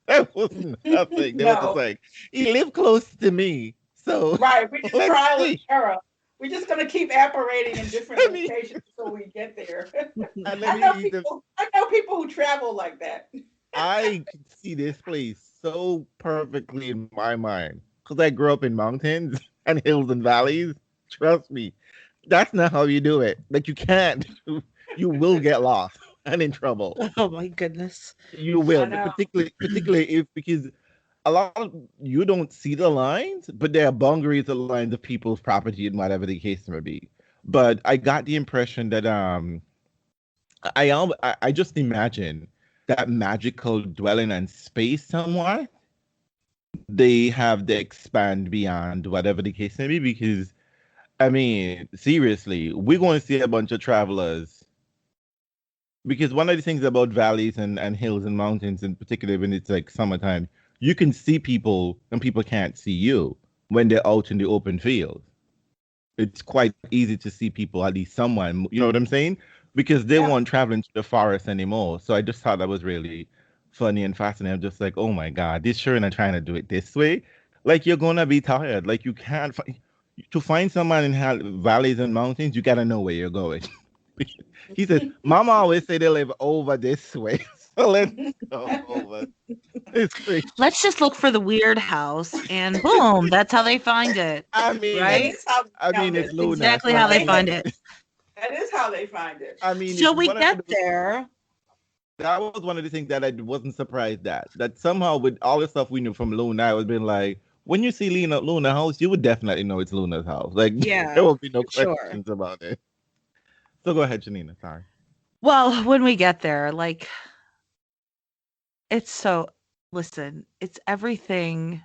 There was nothing. There was just like, he lived close to me. So
right, we just trial and error. We're just going to keep apparating in different locations until we get there. I know people who travel like that.
I can see this place so perfectly in my mind because I grew up in mountains and hills and valleys. Trust me, That's not how you do it. Like you can't. You will get lost and in trouble.
Oh my goodness.
You
I
will,
know.
particularly if because a lot of you don't see the lines, but there are boundaries of lines of people's property and whatever the case may be. But I got the impression that I just imagine that magical dwelling and space somewhat they have to expand beyond whatever the case may be because I mean seriously we're going to see a bunch of travelers because one of the things about valleys and hills and mountains in particular when it's like summertime you can see people and people can't see you when they're out in the open field. It's quite easy to see people, at least someone, you know what I'm saying? Because they
Yeah.
weren't traveling to the forest anymore. So I just thought that was really funny and fascinating. I'm just like, oh my God, this sure not trying to do it this way. Like you're gonna be tired. Like you can't find to find someone in valleys and mountains, you gotta know where you're going. He says, Mama always say they live over this way. So let's go over. It's crazy.
Let's just look for the weird house and boom, that's how they find it.
I mean,
That
Right?
is how they
I
found
mean, it's
it.
Luna.
Exactly
So
how they
I
find
mean,
it.
That is how they find it.
I mean,
So
it's
we
one of
get
those
there.
that was one of the things that I wasn't surprised at. That somehow with all the stuff we knew from Luna, I was been like, when you see Luna house, you would definitely know it's Luna's house. Like
Yeah,
there will be no
for sure.
questions about it. So go ahead, Janina. Sorry.
Well, when we get there, like it's so listen, it's everything.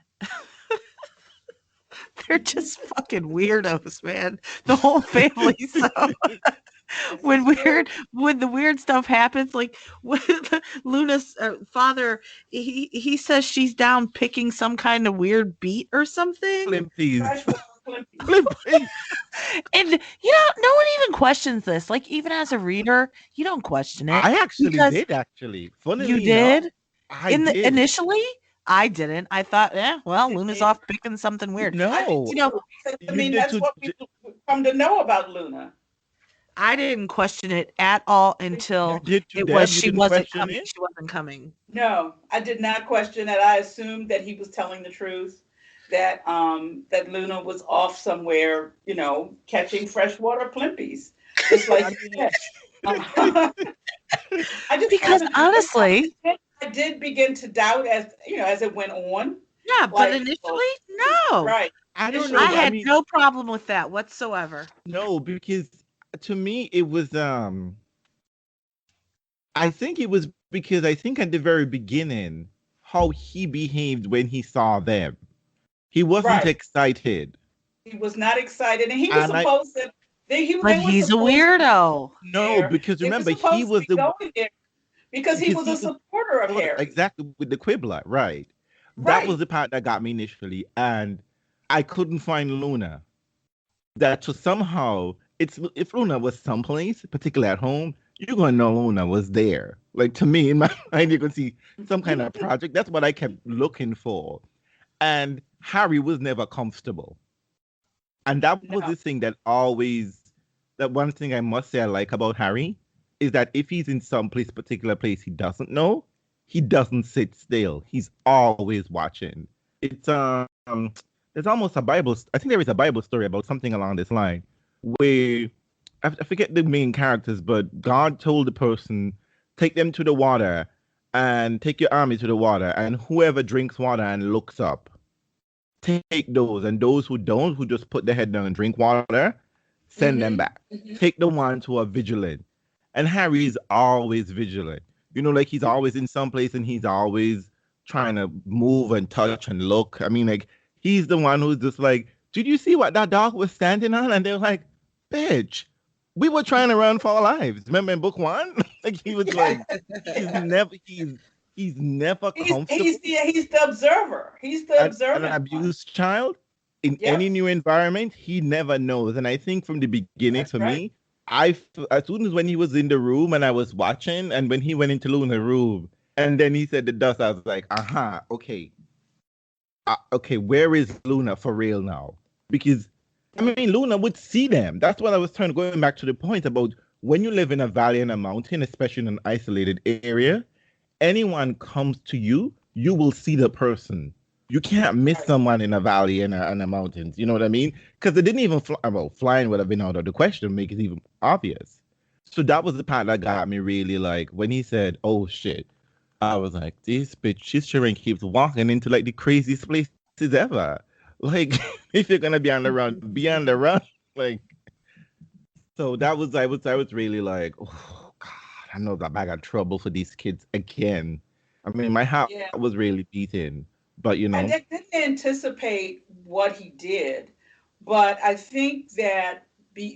They're just fucking weirdos, man. The whole family. So when when the weird stuff happens, like when Luna's father, he says she's down picking some kind of weird beat or something,
Flimpies.
Freshwater Olympics.
Flimpies.
and no one even questions this. Like even as a reader, you don't question it
I actually
because
did actually.
you
Funnily enough,
did
I
in the
did.
initially. I didn't. I thought, well, Luna's off picking something weird.
I did
No,
You
too.
know,
Because, I
you
mean,
did
that's
to
what we come to know about Luna.
I didn't question it at all
you
until
did to
it was
Deb. You
she
didn't
wasn't
question
coming.
it.
She wasn't coming.
No, I did not question it. I assumed that he was telling the truth, that Luna was off somewhere, catching freshwater plimpies, just like
I
you
mean,
said. I just
Because
wanted to say
honestly,
I did begin to doubt as it went on.
yeah, but
Like,
initially, no.
right.
I don't know.
I
Initially,
I
had
mean,
no problem with that whatsoever.
no, because to me it was I think it was because I think at the very beginning how he behaved when he saw them. He wasn't
right.
excited.
He was not excited, and he was
And I
supposed to.
But
They were
he's a
supposed to be
weirdo.
no,
there.
because
They were
remember he
supposed to
was
be going there because he
because
was a
he was
supporter of Harry.
exactly with the Quibbler, right? That was
Right.
the part that got me initially, and I couldn't find Luna. That to somehow it's if Luna was someplace, particularly at home, you're gonna know Luna was there. Like to me, in my mind, you can see some kind of project. That's what I kept looking for. And Harry was never comfortable. And that was
No.
the thing that one thing I must say I like about Harry is that if he's in some particular place he doesn't know, he doesn't sit still. He's always watching. It's there's almost I think there is a Bible story about something along this line where I forget the main characters, but God told the person, take them to the water and take your army to the water, and whoever drinks water and looks up, take those, and those who don't, who just put their head down and drink water, send them
Hmm.
back. Take the ones who are vigilant. And Harry is always vigilant. Like he's always in some place and he's always trying to move and touch and look. I mean, like he's the one who's just like, did you see what that dog was standing on? And they're like, bitch, we were trying to run for our lives. Remember in book one? Like he was like, he's never comfortable.
He's the observer. He's the
An
observant one.
abused child in
Yep.
any new environment, he never knows. And I think from the beginning,
That's
for
right.
me, as soon as when he was in the room and I was watching, and when he went into Luna's room, and then he said the dust, I was like, okay, okay, where is Luna for real now? Because I mean, Luna would see them. That's what I was trying to going back to the point about when you live in a valley and a mountain, especially in an isolated area. Anyone comes to you, you will see the person. You can't miss
Right.
someone in a valley and in the mountains. You know what I mean? Because it didn't even fly. Well, flying would have been out of the question, make it even obvious. So that was the part that got me really like when he said, "Oh shit." I was like, this bitch, she's sure keeps walking into like the craziest places ever. Like, if you're gonna be on the run, be on the run. Like, so that was I was really like, oh God, I know that I got trouble for these kids again. I mean, my heart
Yeah.
was really beaten, but
I didn't anticipate what he did, but I think that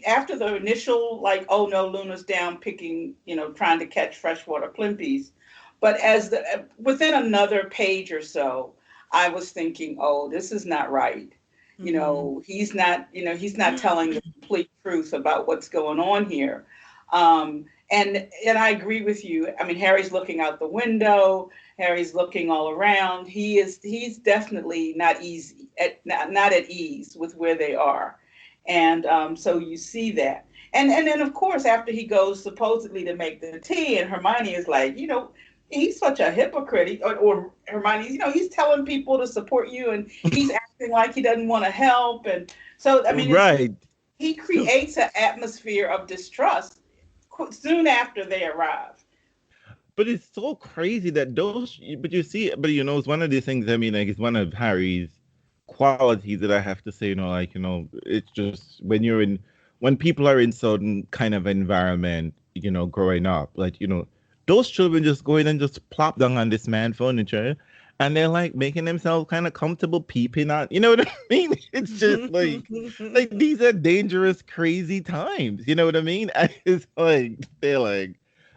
after the initial, like, oh no, Luna's down picking, trying to catch freshwater plimpies, but within another page or so, I was thinking, oh, this is not right. He's not telling the complete truth about what's going on here. And I agree with you. I mean, Harry's looking out the window. Harry's looking all around. He's definitely not at ease with where they are, and so you see that. And then of course after he goes supposedly to make the tea, and Hermione is like, he's such a hypocrite. Or Hermione, he's telling people to support you, and he's acting like he doesn't want to help, and so I mean,
right.
he creates an atmosphere of distrust soon after they arrive.
But it's so crazy that those. But you see, but it's one of these things. I mean, like it's one of Harry's qualities that I have to say. Like it's just when people are in certain kind of environment, growing up, like those children just go in and just plop down on this man furniture, and they're like making themselves kind of comfortable peeping out. You know what I mean? It's just like these are dangerous, crazy times. You know what I mean? And it's like they're like.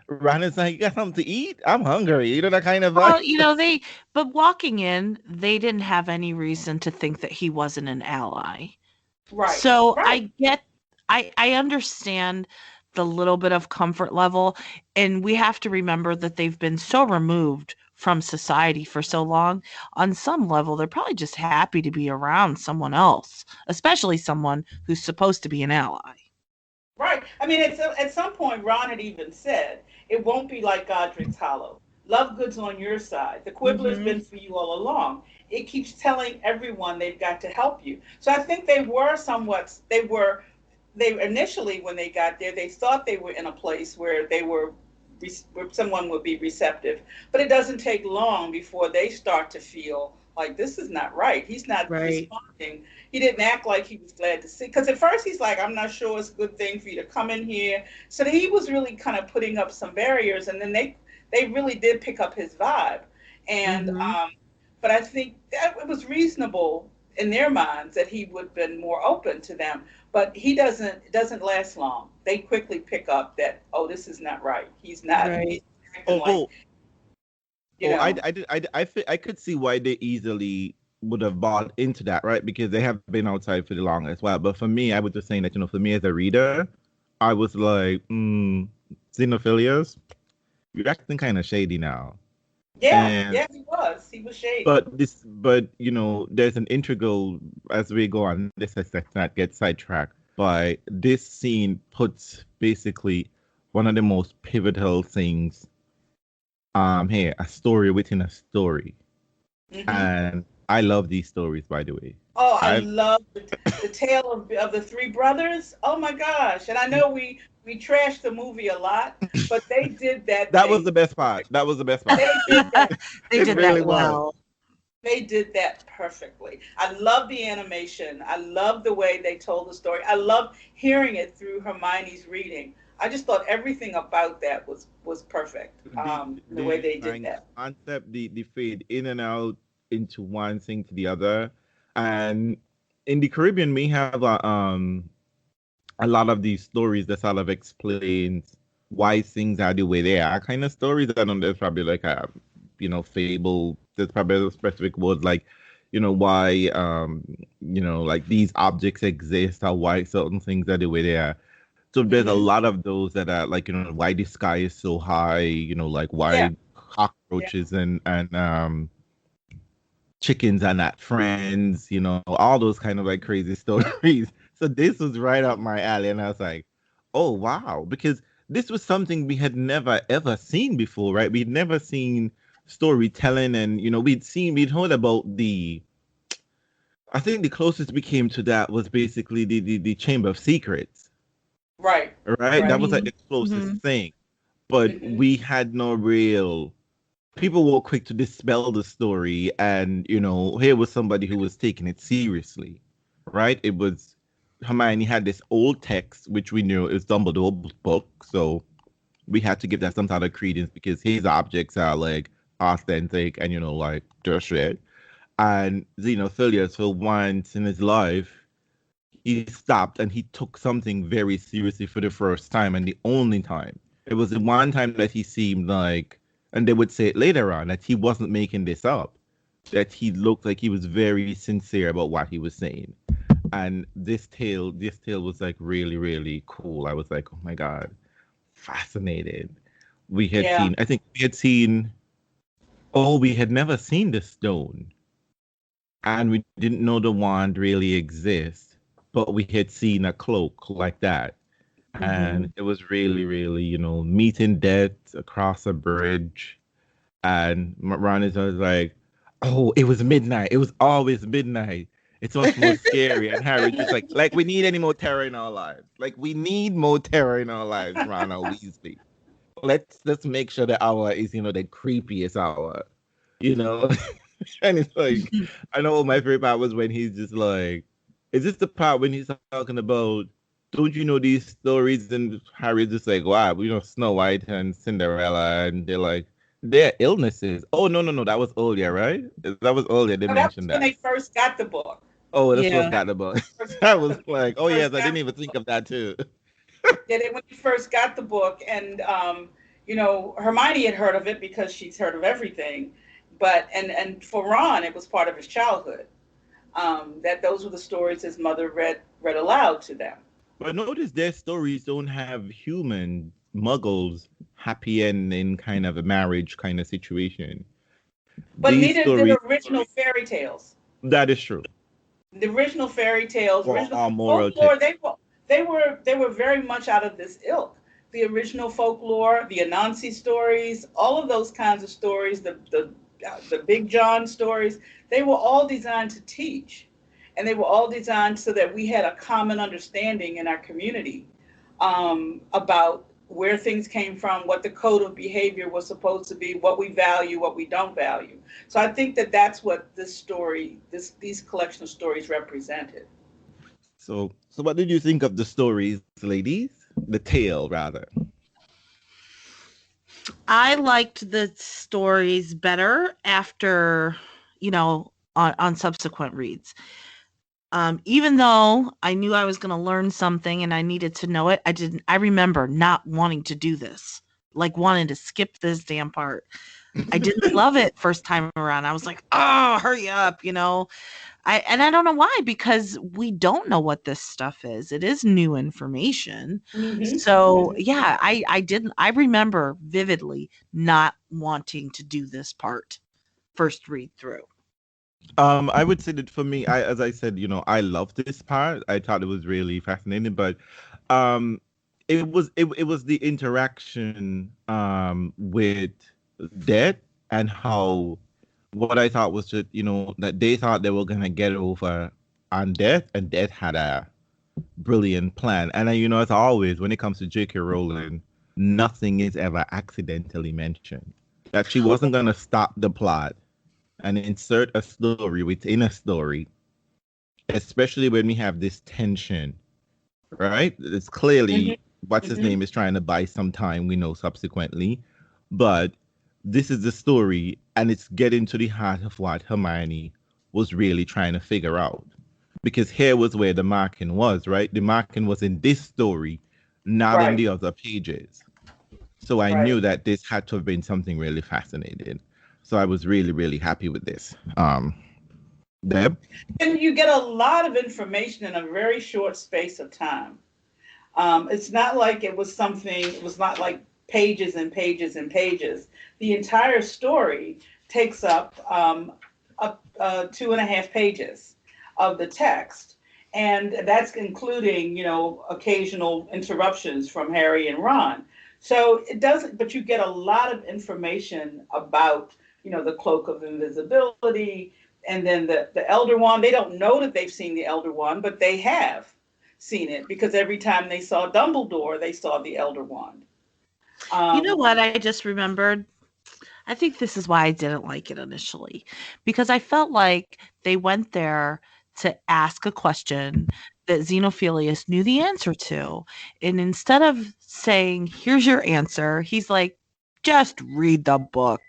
Ronnie's like, you got something to eat? I'm hungry. That kind of
Well,
vibe.
but walking in, they didn't have any reason to think that he wasn't an ally.
Right,
So
right.
I understand the little bit of comfort level, and we have to remember that they've been so removed from society for so long. On some level, they're probably just happy to be around someone else, especially someone who's supposed to be an ally.
Right. I mean, at some point, Ron had even said, it won't be like Godric's Hollow. Lovegood's on your side. The Quibbler's
Mhm.
been for you all along. It keeps telling everyone they've got to help you. So I think they initially, when they got there, they thought they were in a place where where someone would be receptive. But it doesn't take long before they start to feel like this is not right. He's not
Right.
responding. He didn't act like he was glad to see. Because at first he's like, I'm not sure it's a good thing for you to come in here. So he was really kind of putting up some barriers, and then they really did pick up his vibe. And
Mhm.
but I think that it was reasonable in their minds that he would have been more open to them. But it doesn't last long. They quickly pick up that, oh, this is not right. He's
Right.
acting like,
Oh,
you
I
know,
did, I could see why they easily would have bought into that, right? Because they have been outside for the longest while. But for me, I was just saying that, for me as a reader, I was like, Xenophilius, you're acting kind of shady now.
yeah,
And
yeah, he was. He was shady.
but there's an integral as we go on. Let's not get sidetracked. But this scene puts basically one of the most pivotal things here, a story within a story.
Hmm.
And I love these stories, by the way.
Oh, I
I
love the tale of the three brothers. Oh my gosh! And I know we trashed the movie a lot, but they did that
that was
thing.
the best part. That was the best part.
They did that.
They
It
did
really
that
was.
well.
They did that perfectly. I love the animation. I love the way they told the story. I love hearing it through Hermione's reading. I just thought everything about that was perfect. The way
The
they did
design, the
that.
concept, the fade in and out into one thing to the other, and in the Caribbean we have a lot of these stories that sort of explains why things are the way they are. Kind of stories. I know there's probably like a fable. There's probably a specific word like why like these objects exist or why certain things are the way they are. So there's a
Hmm.
lot of those that are like why the sky is so high, like
Yeah,
why
yeah.
cockroaches and chickens are not friends, all those kind of like crazy stories. So this was right up my alley, and I was like, oh wow, because this was something we had never ever seen before, right? We'd never seen storytelling, and we'd heard about the I think the closest we came to that was basically the Chamber of Secrets,
Right.
right? That
Right.
was like the closest
Mm-hmm.
thing. But
Hmm.
we had no real people were quick to dispel the story, and here was somebody who was taking it seriously, right? It was Hermione had this old text which we knew is Dumbledore's book, so we had to give that some sort of credence because his objects are like authentic and like just shit. And Xenophilius, for once in his life, he stopped and he took something very seriously for the first time and the only time. It was the one time that he seemed like, and they would say it later on, that he wasn't making this up, that he looked like he was very sincere about what he was saying. And this tale was like really, really cool. I was like, oh my God, fascinated. We had
Yeah.
seen, I think we had seen, oh, we had never seen the stone. And we didn't know the wand really exists, but we had seen a cloak like that.
Mm-hmm.
And it was really, really, meeting death across a bridge. And Ron is always like, oh, it was midnight. It was always midnight. It's much more scary. And Harry just like, we need any more terror in our lives. Like, we need more terror in our lives, Ronald Weasley. Let's make sure the hour is, the creepiest hour, you know? And it's like, I know my favorite part was when he's just like, is this the part when he's talking about, don't you know these stories? And Harry's just like, wow, Snow White and Cinderella. And they're like, they're illnesses. Oh, no, no, no. That was earlier, right? That was earlier. They
So that was
mentioned
when
that.
they first got the book.
Oh, that's what I
Yeah.
forgot about.
First
I
got
was
the,
like, oh, yes,
first
I
got
didn't even
the
think
book.
of that too.
Yeah, when he first got the book, and Hermione had heard of it because she's heard of everything, but and for Ron, it was part of his childhood. That those were the stories his mother read aloud to them.
But notice their stories don't have human muggles happy ending kind of a marriage kind of situation.
But
These
neither did
stories,
original fairy tales.
that is true.
The original fairy tales,
Or
original
are moral
folklore,
texts.
they were very much out of this ilk. The original folklore, the Anansi stories, all of those kinds of stories, the Big John stories, they were all designed to teach, and they were all designed so that we had a common understanding in our community about where things came from, what the code of behavior was supposed to be, what we value, what we don't value. So I think that that's what these collection of stories represented.
So what did you think of the stories, ladies? The tale, rather.
I liked the stories better after, on subsequent reads. Even though I knew I was going to learn something and I needed to know it, I remember not wanting to do this, like wanting to skip this damn part. I didn't love it first time around. I was like, oh, hurry up. I don't know why, because we don't know what this stuff is. It is new information.
Hmm.
So
Hmm.
yeah, I remember vividly not wanting to do this part first read through.
I would say that for me, as I said, I loved this part. I thought it was really fascinating, but um, it was the interaction with death and how what I thought was just that they thought they were gonna get over on death, and death had a brilliant plan. And as always, when it comes to J.K. Rowling, nothing is ever accidentally mentioned. That she wasn't gonna stop the plot and insert a story within a story, especially when we have this tension, right? It's
Hmm.
clearly what's his
Hmm.
name is trying to buy some time, we know subsequently, but this is the story, and it's getting to the heart of what Hermione was really trying to figure out. Because here was where the marking was, right? The marking was in this story, not in
Right.
the other pages. So I
Right.
knew that this had to have been something really fascinating. So I was really, really happy with this. Deb?
And you get a lot of information in a very short space of time. It's not like it was not like pages and pages and pages. The entire story takes up 2.5 pages of the text. And that's including, occasional interruptions from Harry and Ron. So it doesn't, but you get a lot of information about, the cloak of invisibility And then the Elder Wand, they don't know that they've seen the Elder Wand, but they have seen it because every time they saw Dumbledore, they saw the Elder Wand.
You know what? I just remembered. I think this is why I didn't like it initially, because I felt like they went there to ask a question that Xenophilius knew the answer to. And instead of saying, here's your answer, he's like, just read the book.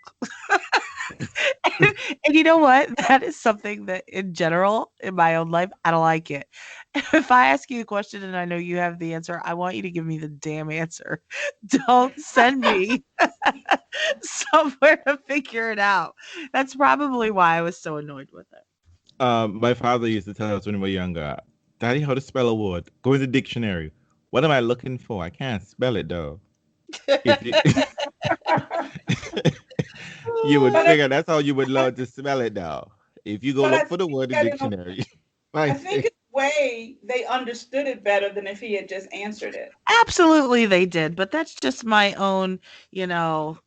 And you know what? That is something that in general, in my own life, I don't like it. If I ask you a question and I know you have the answer, I want you to give me the damn answer. Don't send me somewhere to figure it out. That's probably why I was so annoyed with it.
My father used to tell us when we were younger, Daddy, how to spell a word? Go in the dictionary. What am I looking for? I can't spell it though. If you, you would figure that's how you would learn to spell it now. If you go
But I
look for the word in
think
the
that in a
dictionary.
I
Right.
think in a way they understood it better than if he had just answered it.
Absolutely, they did. But that's just my own, you know,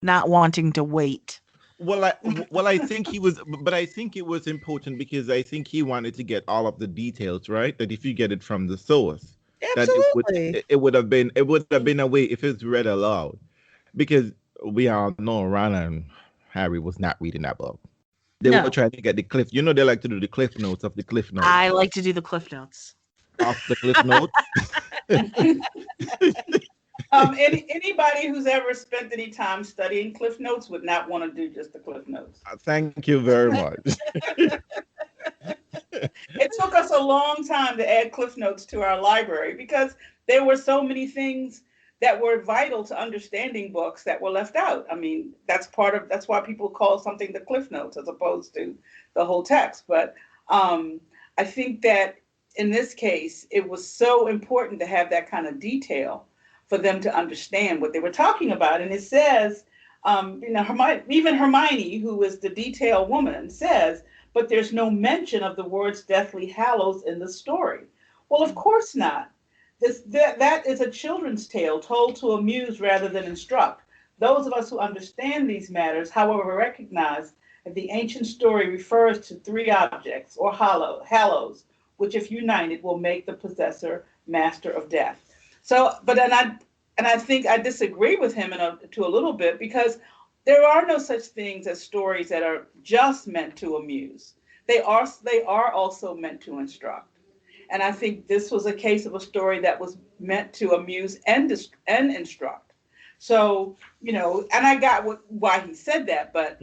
not wanting to wait.
Well, I think he was, but I think it was important because I think he wanted to get all of the details right. That if you get it from the source, that
Absolutely.
it would have been a way if it's read aloud, because we all know Ron and Harry was not reading that book. They were
No,
trying to get the cliff. You know, they like to do the cliff notes of the cliff notes
I like to do the Cliff Notes.
of the cliff notes.
Anybody who's ever spent any time studying Cliff Notes would not want to do just the Cliff Notes.
Thank you very much.
It took us a long time to add Cliff Notes to our library because there were so many things that were vital to understanding books that were left out. I mean, that's why people call something the Cliff Notes as opposed to the whole text. But I think that in this case, it was so important to have that kind of detail for them to understand what they were talking about. And it says, even Hermione, who is the detail woman, says, but there's no mention of the words Deathly Hallows in the story. Well, of course not. That is a children's tale told to amuse rather than instruct. Those of us who understand these matters, however, recognize that the ancient story refers to three objects, or hallows, which, if united, will make the possessor master of death. So, I think I disagree with him to a little bit because there are no such things as stories that are just meant to amuse. They are also meant to instruct. And I think this was a case of a story that was meant to amuse and instruct. So, and I got why he said that, but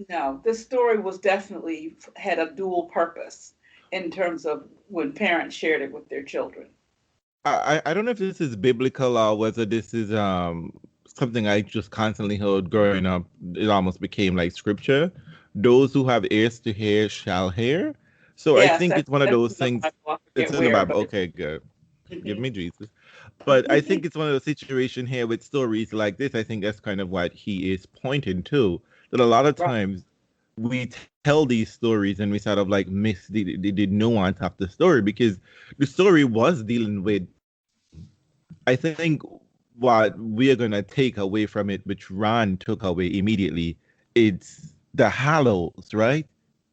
no, this story was definitely had a dual purpose in terms of when parents shared it with their children.
I don't know if this is biblical or whether this is something I just constantly heard growing up. It almost became like scripture. Those who have ears to hear shall hear. So I
Yes,
think it's one of those things. It's in the Bible.
but
Okay, good. Give
Mhm.
me Jesus. But I think it's one of those situations here with stories like this. I think that's kind of what he is pointing to. That a lot of
Right.
times we tell these stories and we sort of like miss the nuance of the story because the story was dealing with, I think, what we are going to take away from it, which Ron took away immediately, it's the Hallows, right?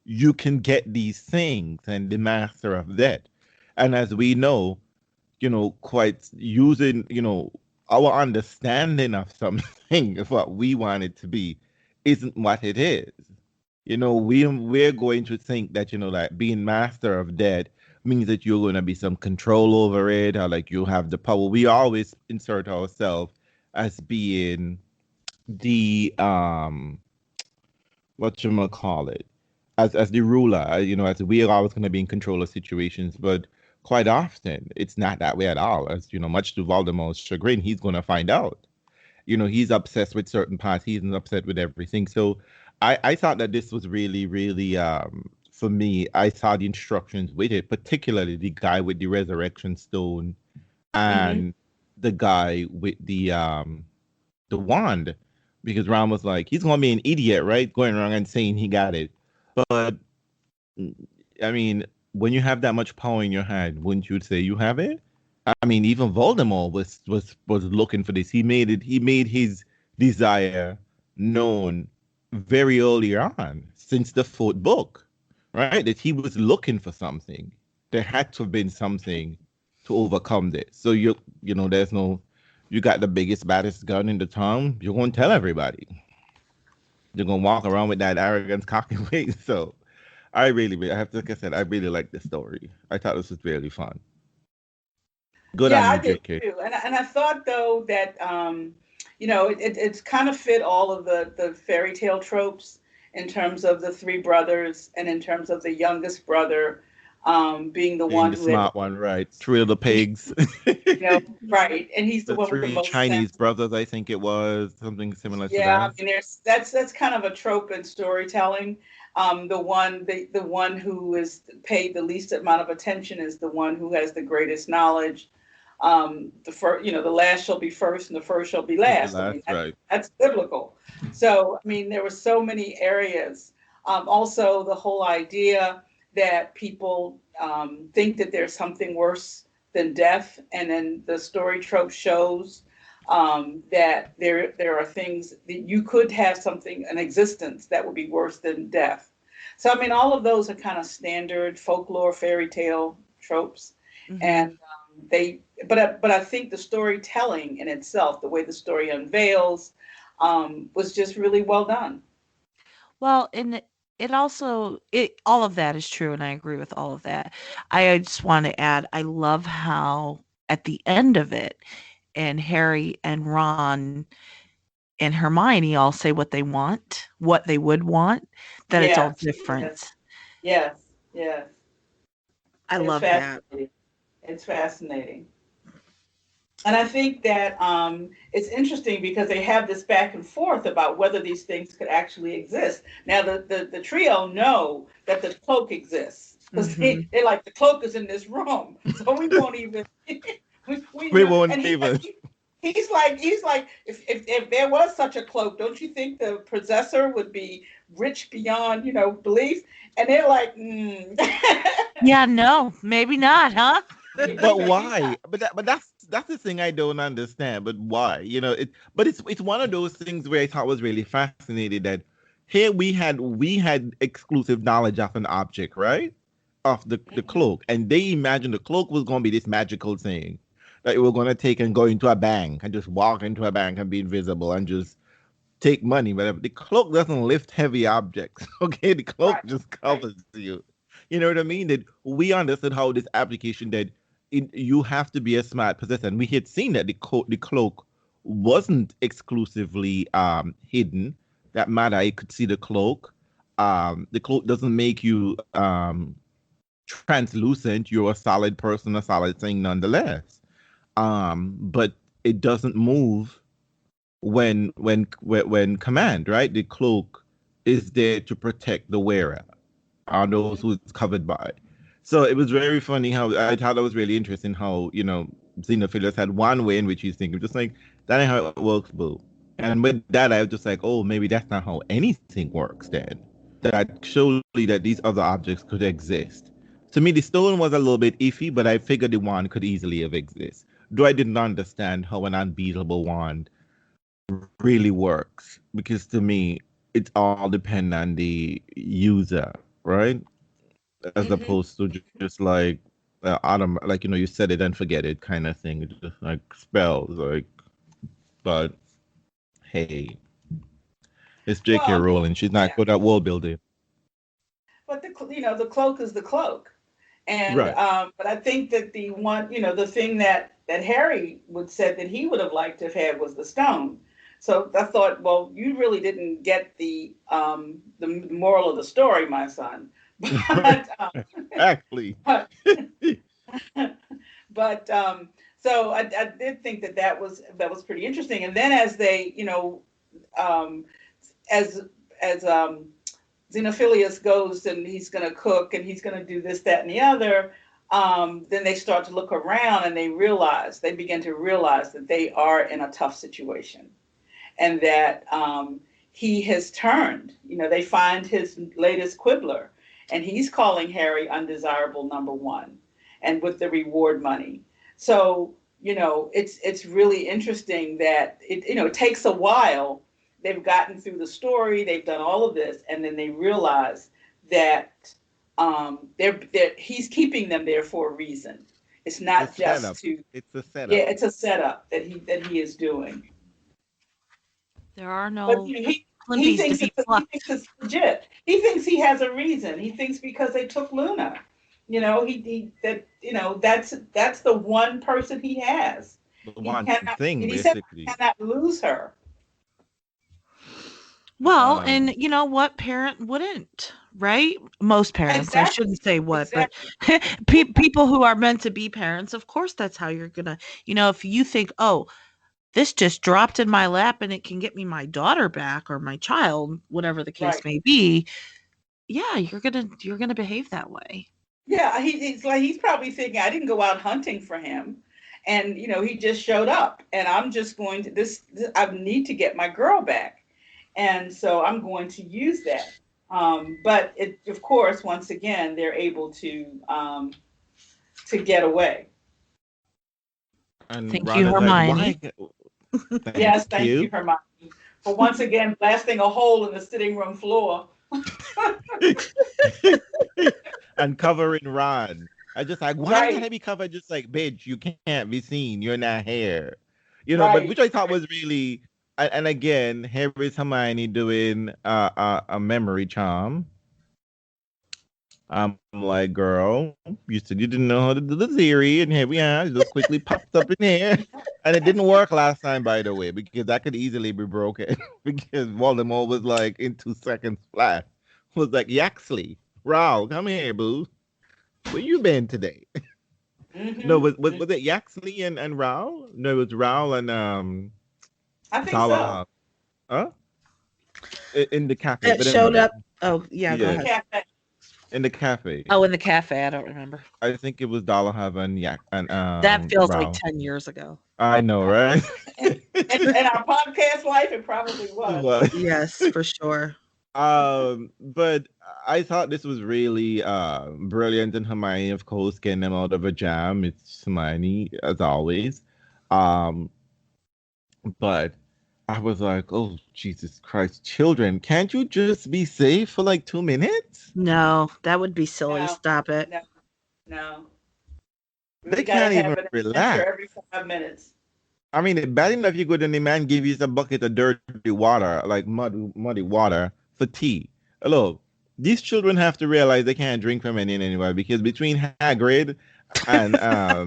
You can get these things and the master of that. And as we know, quite using, our understanding of something, of what we want it to be, isn't what it is. We're going to think that, like being master of that means that you're going to be some control over it or like you have the power. We always insert ourselves as being the what you gonna call it, as the ruler, as we're always going to be in control of situations, but quite often it's not that way at all. As much to Voldemort's chagrin, he's going to find out. He's obsessed with certain parts. He's upset with everything. So I thought that this was really, really, for me, I saw the instructions with it, particularly the guy with the resurrection stone
Mhm.
and the guy with the wand, because Ron was like, he's gonna be an idiot, right? Going around and saying he got it. But I mean, when you have that much power in your hand, wouldn't you say you have it? I mean, even Voldemort was looking for this. He made his desire known very early on. since the fourth book, right? That he was looking for something. There had to have been something to overcome this. So you know, there's no, you got the biggest, baddest gun in the town. You're going to tell everybody. You're going to walk around with that arrogance, cocky way. So I have to, like I said, I really like the story. I thought this was really fun. Good
Yeah,
on
I
you,
did
JK.
too. And I thought though that it's kind of fit all of the fairy tale tropes in terms of the three brothers and in terms of the youngest brother being the
Being
one
the
who had
smart one, right? Three of the
the
pigs.
right, and he's the
The
one with the
three
most sense.
Chinese brothers, I think it was something similar to
Yeah, I
that.
mean, that's kind of a trope in storytelling. The one who is paid the least amount of attention is the one who has the greatest knowledge. The first, the last shall be first, and the first shall be
Should be
last. I
last,
mean,
right?
that's biblical. So, I mean, there were so many areas. Also, the whole idea that people think that there's something worse than death, and then the story trope shows that there are things that you could have something an existence that would be worse than death. So I mean, all of those are kind of standard folklore fairy tale tropes,
Hmm.
and they. But I think the storytelling in itself, the way the story unveils, was just really well done.
Well, and it also it all of that is true, and I agree with all of that. I just want to add, I love how at the end of it, and Harry and Ron and Hermione all say what they would want, that it's all
Yes,
different.
yes, yes, yes.
I
It's
love that.
fascinating. It's fascinating. And I think that it's interesting because they have this back and forth about whether these things could actually exist. Now, the trio know that the cloak exists because
Mhm.
they're like, the cloak is in this room. So we won't even, we
We
know.
won't
And
even.
he's like, if there was such a cloak, don't you think the possessor would be rich beyond, belief? And they're like,
Yeah, no, maybe not, huh?
But
maybe
why?
not.
But that's the thing I don't understand. But why? You know, it's one of those things where I thought was really fascinating that here we had exclusive knowledge of an object, right? Of the
Mhm.
cloak, and they imagined the cloak was going to be this magical thing that you were going to take and go into a bank and just walk into a bank and be invisible and just take money. But the cloak doesn't lift heavy objects. Okay, the cloak
Right,
just
right.
covers you. You know what I mean? That we understood how this application that you have to be a smart possessor, and we had seen that the cloak wasn't exclusively hidden. That matter, I could see the cloak. The cloak doesn't make you translucent. You're a solid person, a solid thing nonetheless. But it doesn't move when command, right? The cloak is there to protect the wearer, are those who it's covered by. So it was very funny how I thought that was really interesting how, Xenophilius had one way in which he's thinking, just like, that ain't how it works, boo. And with that, I was just like, oh, maybe that's not how anything works then. That surely that these other objects could exist. To me, the stone was a little bit iffy, but I figured the wand could easily have exist. Though I didn't understand how an unbeatable wand really works, because to me, it's all depend on the user, right? As
Hmm.
opposed to just like like you said it and forget it kind of thing. It's just like spells, like. But hey, it's
Well,
J.K.
I mean,
Rowling. She's not
yeah,
good at world building.
but the cloak is the cloak, and
Right.
but I think that the one, the thing that Harry would said that he would have liked to have had was the stone. So I thought, well, you really didn't get the moral of the story, my son. But
Exactly.
but but so I did think that was pretty interesting. And then as they, um, as as Xenophilius goes and he's going to cook and he's going to do this, that, and the other. Then they start to look around and they begin to realize that they are in a tough situation and that he has turned. They find his latest quibbler and he's calling Harry undesirable number one and with the reward money. So, it's really interesting that it takes a while they've gotten through the story, they've done all of this, and then they realize that he's keeping them there for a reason. It's
The
not just
setup.
to,
It's a
yeah,
setup.
it's a setup that he is doing.
There are
But
no
he
Plimpies to
thinks
be
he
plucked.
thinks it's legit. He thinks he has a reason. He thinks because they took Luna, he that that's the one person he has.
The
He
one
cannot.
thing,
And he said he
basically.
cannot lose her.
Well,
Um,
and you know what parent wouldn't, right? Most parents. I
Exactly.
shouldn't say what, but
Exactly.
people who are meant to be parents, of course, that's how you're gonna. If you think, oh, this just dropped in my lap and it can get me my daughter back or my child, whatever the case
Right.
may be, yeah, you're gonna behave that way.
Yeah. He's probably thinking I didn't go out hunting for him, and he just showed up, and I'm just going to I need to get my girl back, and so I'm going to use that. But of course, once again, they're able to get away.
and
Thank you,
Ron is like,
Hermione.
why? Thank
Yes, thank you,
you.
Hermione, for once again blasting a hole in the sitting room floor.
And covering Ron. I just like, why can't
Right,
I be covered? Just like, bitch, you can't be seen. You're not here. But
right,
which I thought
right.
was really, and again, here is Hermione doing a memory charm. I'm like, girl, you said you didn't know how to do the theory, and here we are. It just quickly popped up in here. And it didn't work last time, by the way, because that could easily be broken. Because Voldemort was like in 2 seconds flat. Was like, Yaxley, Raul, come here, boo. Where you been today? No,
Hmm.
was it Yaxley and Raul? No, it was Raul and
I think so.
Talahab. Huh? In the cafe,
That
but
showed
anyway,
up. Oh, yeah, go
In the
yeah,
ahead.
cafe.
in the cafe.
Oh, in the cafe. I don't remember.
I think it was Dalahab and Yak and
That feels like
Raul.
10 years ago.
I know, right?
In our podcast life, it probably was.
What?
Yes, for sure.
But I thought this was really brilliant, and Hermione, of course, getting them out of a jam. It's Hermione as always. Um, but I was like, oh Jesus Christ, children, can't you just be safe for like 2 minutes?
No, that would be silly.
No,
Stop it.
no, no.
They
We got to
can't
have
even
an adventure
relax.
every 5 minutes.
I mean, bad enough you go to the man give you a bucket of dirty water, like muddy water for tea. Hello, these children have to realize they can't drink from any anywhere because between Hagrid and I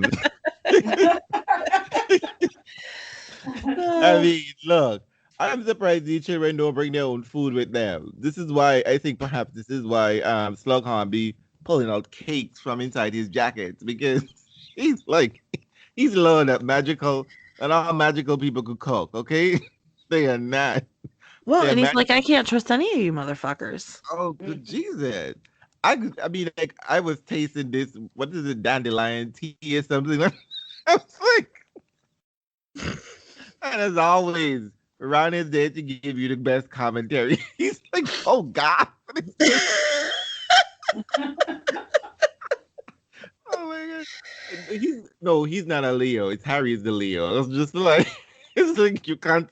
mean, look, I'm surprised these children don't bring their own food with them. This is why I think perhaps this is why Slughorn be pulling out cakes from inside his jackets because he's like he's learned that magical and all magical people could cook. Okay, they are not.
Well,
They're
and he's
magic.
like, I can't trust any of you motherfuckers.
Oh, good Jesus! I mean, like I was tasting this. What is it, dandelion tea or something? I was like. And as always, Ron is there to give you the best commentary. He's like, oh God. Oh my God. He's not a Leo. It's Harry's the Leo. It's just like it's like you can't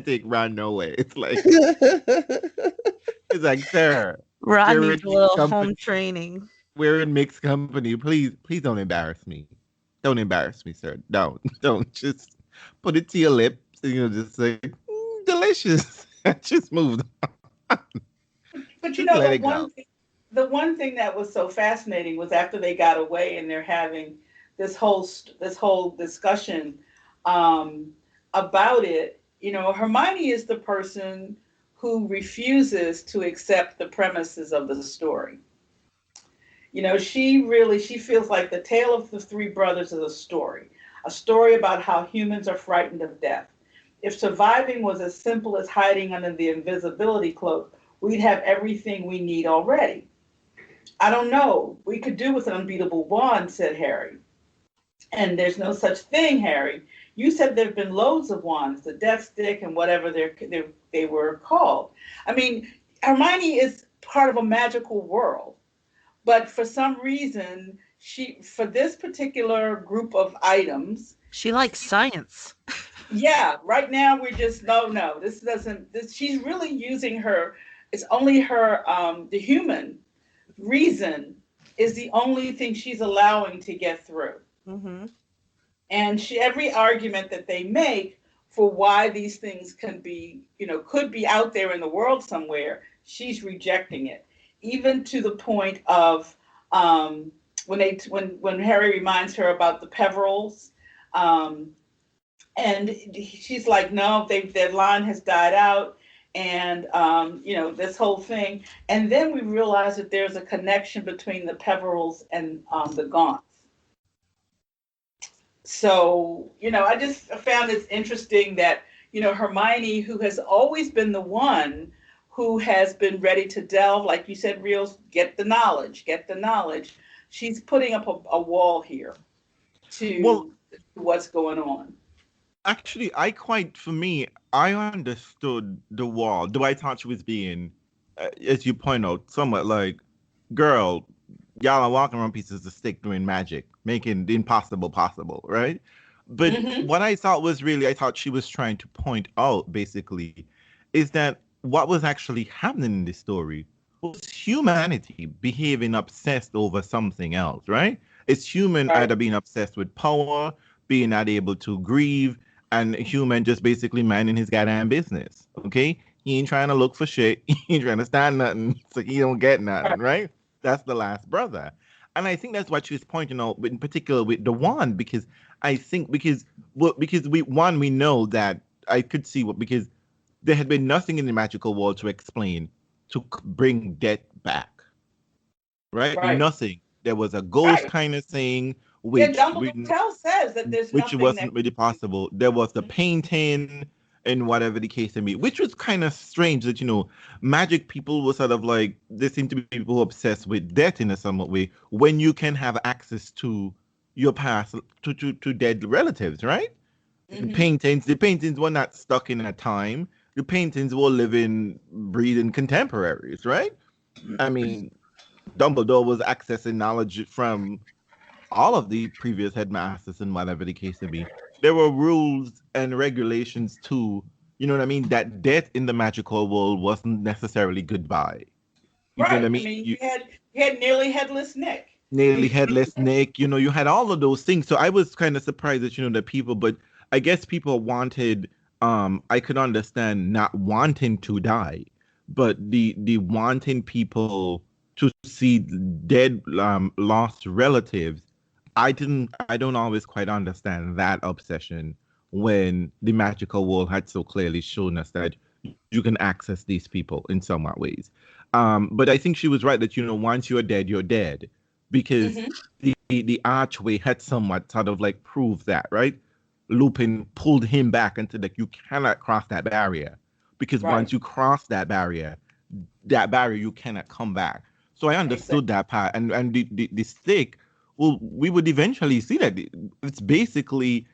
take Ron nowhere. It's like, sir,
Rod
we're in
needs a
mixed
little
company.
home training.
We're in mixed company. Please don't embarrass me. Don't embarrass me, sir. Don't just put it to your lips and just say delicious. Just move.
But
Just let
the
it go.
one thing that was so fascinating was after they got away and they're having this whole discussion um, about it. Hermione is the person who refuses to accept the premises of the story. She feels like the tale of the three brothers is a story about how humans are frightened of death. If surviving was as simple as hiding under the invisibility cloak, we'd have everything we need already. I don't know. We could do with an unbeatable wand, said Harry. And there's no such thing, Harry. You said there have been loads of wands, the death stick and whatever they were called. I mean, Hermione is part of a magical world. But for some reason, for this particular group of items,
She likes science.
Yeah, right now we're just no. This doesn't. This she's really using her. It's only her. The human reason is the only thing she's allowing to get through.
Mm-hmm.
And every argument that they make for why these things can be, could be out there in the world somewhere, she's rejecting it, even to the point of when Harry reminds her about the Peverils, um, and she's like, no, their line has died out, and this whole thing, and then we realize that there's a connection between the Peverils and the Gaunts. So, I just found it interesting that, Hermione, who has always been the one who has been ready to delve, like you said, Reels, get the knowledge. She's putting up a wall here
Well,
to what's going on.
actually, for me, I understood the wall, though I thought she was being, as you point out, somewhat like, girl, y'all are walking around pieces of stick doing magic, making the impossible possible, right? But
Mm-hmm.
what I thought was really, I thought she was trying to point out, basically, is that what was actually happening in this story was humanity behaving obsessed over something else, right? It's human
Right.
either being obsessed with power, being not able to grieve, and human just basically minding his goddamn business. Okay, he ain't trying to look for shit. He ain't trying to stand nothing, so he don't get
Right.
nothing. Right? That's the last brother, and I think that's what she was pointing out, in particular with the wand, because I think because we know that I could see what because there had been nothing in the magical world to explain to bring death back, right?
Right.
Nothing. There was a ghost
Right.
kind of thing,
Yeah,
which
Dumbledore says that there's nothing that.
wasn't really possible. There was the painting and whatever the case may be, which was kind of strange that, magic people were sort of like, there seem to be people obsessed with death in a somewhat way when you can have access to your past, to dead relatives, right?
Hmm.
The paintings were not stuck in a time. The paintings were living, breathing contemporaries, right? I mean, Dumbledore was accessing knowledge from all of the previous headmasters and whatever the case may be. There were rules and regulations too. You know what I mean? That death in the magical world wasn't necessarily goodbye. You know what I
Right. I
mean?
mean,
You
you had nearly headless Nick.
nearly headless Nick. You had all of those things. So I was kind of surprised that that people, but I guess people wanted. I could understand not wanting to die, but the wanting people to see dead, lost relatives. I don't always quite understand that obsession when the magical world had so clearly shown us that you can access these people in somewhat ways. But I think she was right that once you're dead, you're dead, because
Hmm.
the archway had somewhat sort of like proved that, right? Lupin pulled him back into that you cannot cross that barrier, because
Right.
once you cross that barrier you cannot come back. So I
Exactly.
understood that part, and the stick. Well, we would eventually see that it's basically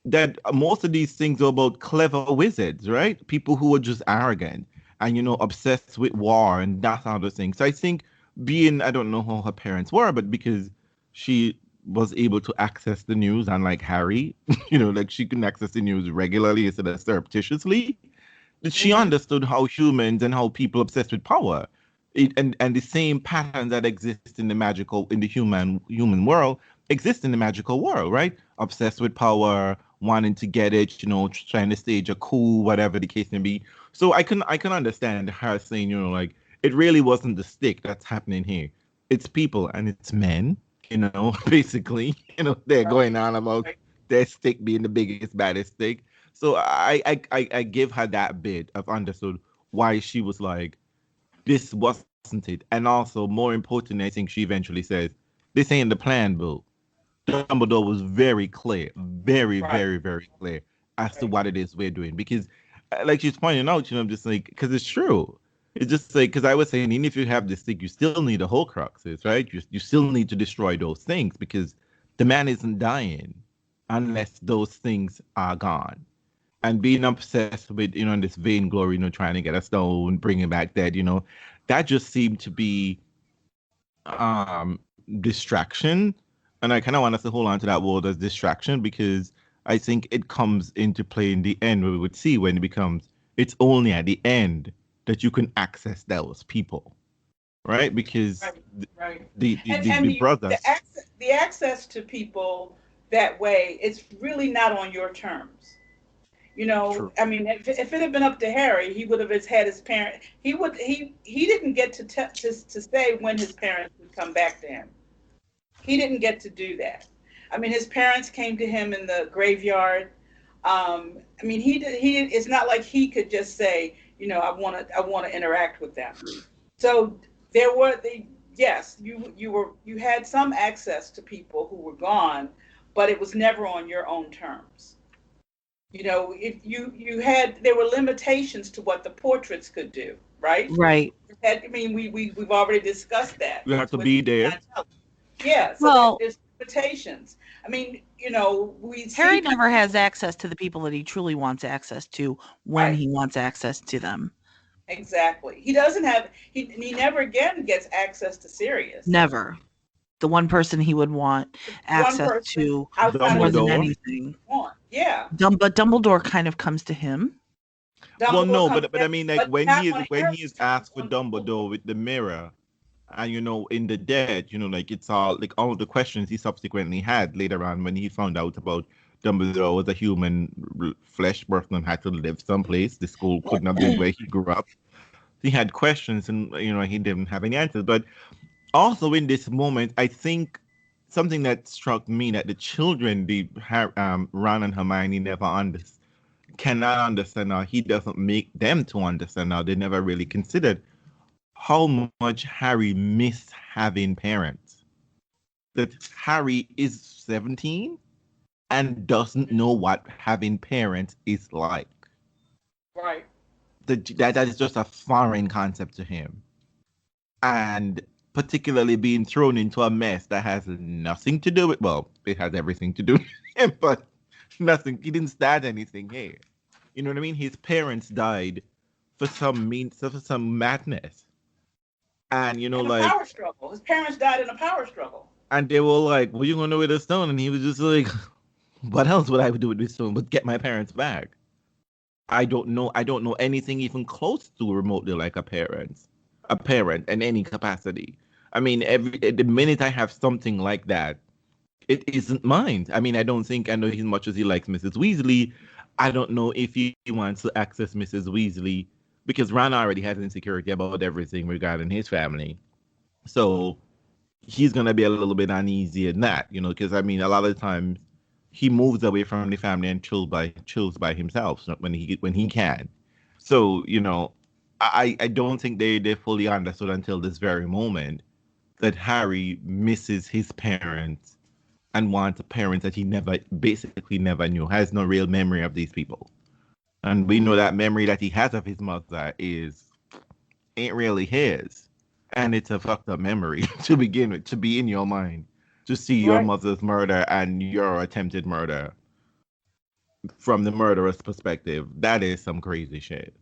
that most of these things are about clever wizards, right? People who are just arrogant and obsessed with war and that sort of thing. So I think I don't know how her parents were, but because she was able to access the news, unlike Harry, like she can access the news regularly instead of surreptitiously, she
Hmm.
understood how humans and how people obsessed with power, and the same patterns that exist in the human world exist in the magical world, right? Obsessed with power, wanting to get it, trying to stage a coup, whatever the case may be. So I can understand her saying, like, it really wasn't the stick that's happening here. It's people and it's men, basically. They're
Right.
going on about
Right.
their stick being the biggest, baddest stick. So I give her that bit of understood why she was like, this wasn't it. And also, more importantly, I think she eventually says, this ain't the plan, boo. Dumbledore was very clear, very,
Right.
very, very clear as to
Right.
what it is we're doing. Because, like she's pointing out, I'm just like, because it's true. It's just like, because I was saying, even if you have this thing, you still need the horcruxes, right? You still need to destroy those things because the man isn't dying unless those things are gone. And being obsessed with, in this vainglory, trying to get a stone, bringing back dead, that just seemed to be distraction. And I kind of want us to hold on to that word as distraction because I think it comes into play in the end where we would see when it becomes, it's only at the end that you can access those people, right? Because
Right, right.
the
And
brothers,
the access to people that way, it's really not on your terms.
true.
I mean, if it had been up to Harry, he would have had his parent. He didn't get to say when his parents would come back to him. He didn't get to do that. I mean, his parents came to him in the graveyard. I mean, he. It's not like he could just say, I want to interact with them. So there were the yes, you had some access to people who were gone, but it was never on your own terms. If you had there were limitations to what the portraits could do, right?
Right.
I mean, we've already discussed that
You have to
with
be there.
yeah. So
Well,
there's limitations. I mean, we
Harry
see
never has access to the people that he truly wants access to when
right
he wants access to them.
exactly. He doesn't have he never again gets access to Sirius.
Never. The one person he would want
One
access
person
to
outside of
more
his
than
Dumbledore.
anything.
one. Yeah,
But Dumbledore kind of comes to him.
Well,
Dumbledore
no,
comes
but I
in,
mean, like
but not on
when he
Harry's
is
terms.
asked for Dumbledore with the mirror, and in the dead, like it's all like all the questions he subsequently had later on when he found out about Dumbledore was a human flesh person and had to live someplace. The school couldn't have been where he grew up. He had questions, and he didn't have any answers. But also in this moment, I think something that struck me that the children, Ron and Hermione, never cannot understand now. He doesn't make them to understand now. They never really considered how much Harry missed having parents. That Harry is 17 and doesn't know what having parents is like.
Right.
That is just a foreign concept to him. And particularly being thrown into a mess that has nothing to do with, well, it has everything to do with him, but nothing. He didn't start anything here. You know what I mean? His parents died for some madness. And
And a power struggle. His parents died in a power struggle.
and they were like, "What are you gonna do with a stone?" And he was just like, "What else would I do with this stone? But get my parents back." I don't know. I don't know anything even close to remotely like a parent in any capacity. I mean, the minute I have something like that, it isn't mine. I mean, I don't think I know as much as he likes Mrs. Weasley. I don't know if he wants to access Mrs. Weasley because Ron already has insecurity about everything regarding his family. So he's gonna be a little bit uneasy in that, because I mean, a lot of times he moves away from the family and chills by himself when he can. So I don't think they fully understood until this very moment that Harry misses his parents and wants a parent that he basically never knew, has no real memory of these people. And we know that memory that he has of his mother ain't really his. And it's a fucked up memory to begin with, to be in your mind, to see your
Right.
mother's murder and your attempted murder from the murderer's perspective. That is some crazy shit.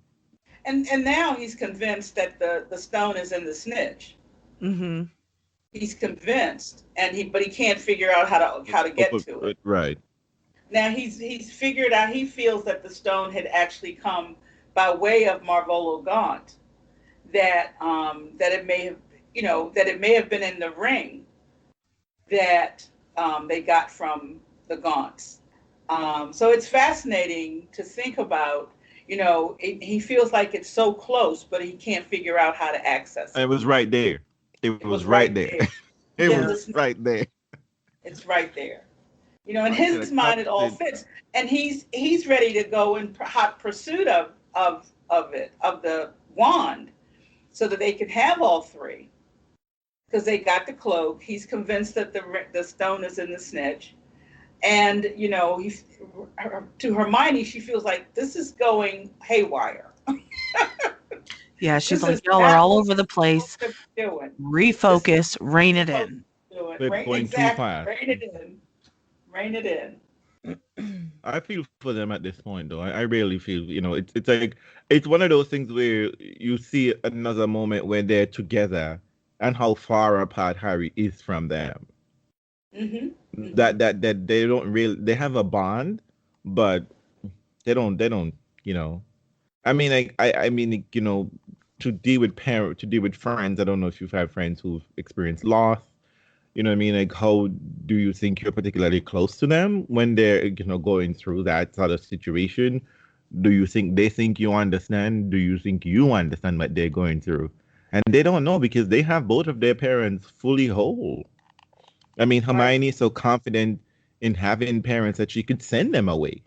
And now he's convinced that the stone is in the snitch.
Mm-hmm.
He's convinced, but he can't figure out how to get to it.
Right.
Now he's figured out. He feels that the stone had actually come by way of Marvolo Gaunt. That it may have that it may have been in the ring that they got from the Gaunts. So it's fascinating to think about. He feels like it's so close, but he can't figure out how to access
It
it.
was right there. It
It
was
was
right
right
there.
there.
It
Yeah,
was right there.
it's right there. In his mind, it all fits, and he's ready to go in hot pursuit of the wand, so that they can have all three, because they got the cloak. He's convinced that the stone is in the snitch, and to Hermione, she feels like this is going haywire.
Yeah, she's
This
like,
is
y'all are
not
all
what
over the place.
we're doing.
Refocus, rein it
Supposed
in.
to do it.
It's going too
Exactly.
fast.
Rein it in. Rein it in.
I feel for them at this point, though. I really feel, it's like it's one of those things where you see another moment where they're together and how far apart Harry is from them.
Mm-hmm.
That they don't really they have a bond, but they don't, you know. I mean, I mean, like, to deal with friends. I don't know if you've had friends who've experienced loss. You know what I mean? Like, how do you think you're particularly close to them when they're, going through that sort of situation? Do you think they think you understand? Do you think you understand what they're going through? And they don't know because they have both of their parents fully whole. I mean,
Right.
Hermione is so confident in having parents that she could send them away.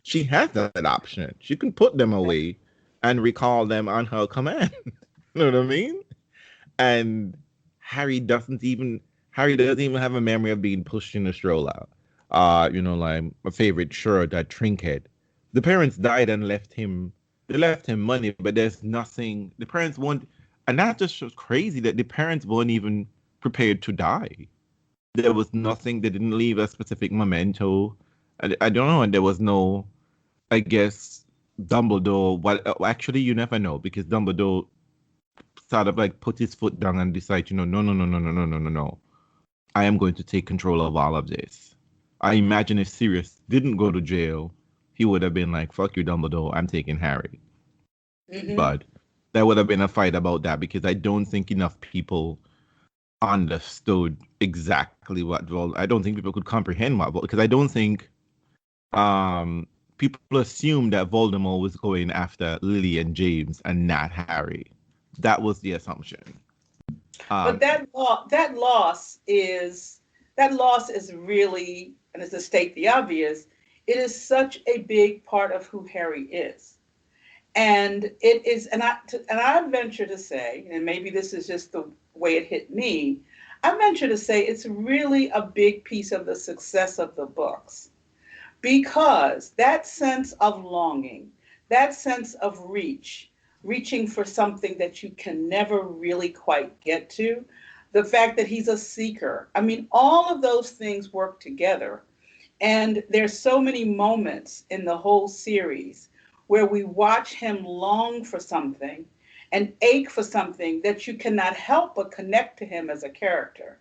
She has that option. She can put them away and recall them on her command. You know what I mean? And Harry doesn't even Harry doesn't even have a memory of being pushed in a stroller. Like my favorite shirt, that trinket. The parents died and left him. They left him money, but there's nothing. The parents weren't, and that just shows crazy that the parents weren't even prepared to die. There was nothing. They didn't leave a specific memento. I don't know, and there was no. I guess Dumbledore. Well, actually, you never know because Dumbledore sort of like put his foot down and decide, no, no, no, no, no, no, no, no, no. I am going to take control of all of this. I imagine if Sirius didn't go to jail, he would have been like, fuck you, Dumbledore, I'm taking Harry.
Mm-hmm.
But there would have been a fight about that because I don't think enough people understood exactly what I don't think people could comprehend what because I don't think people assumed that Voldemort was going after Lily and James and not Harry. That was the assumption.
But
Um,
that loss is really, and to state the obvious, it is such a big part of who Harry is. And it is, and I venture to say, and maybe this is just the way it hit me, I venture to say it's really a big piece of the success of the books because that sense of longing, that sense of reaching for something that you can never really quite get to, the fact that he's a seeker. I mean, all of those things work together. And there's so many moments in the whole series where we watch him long for something and ache for something that you cannot help but connect to him as a character.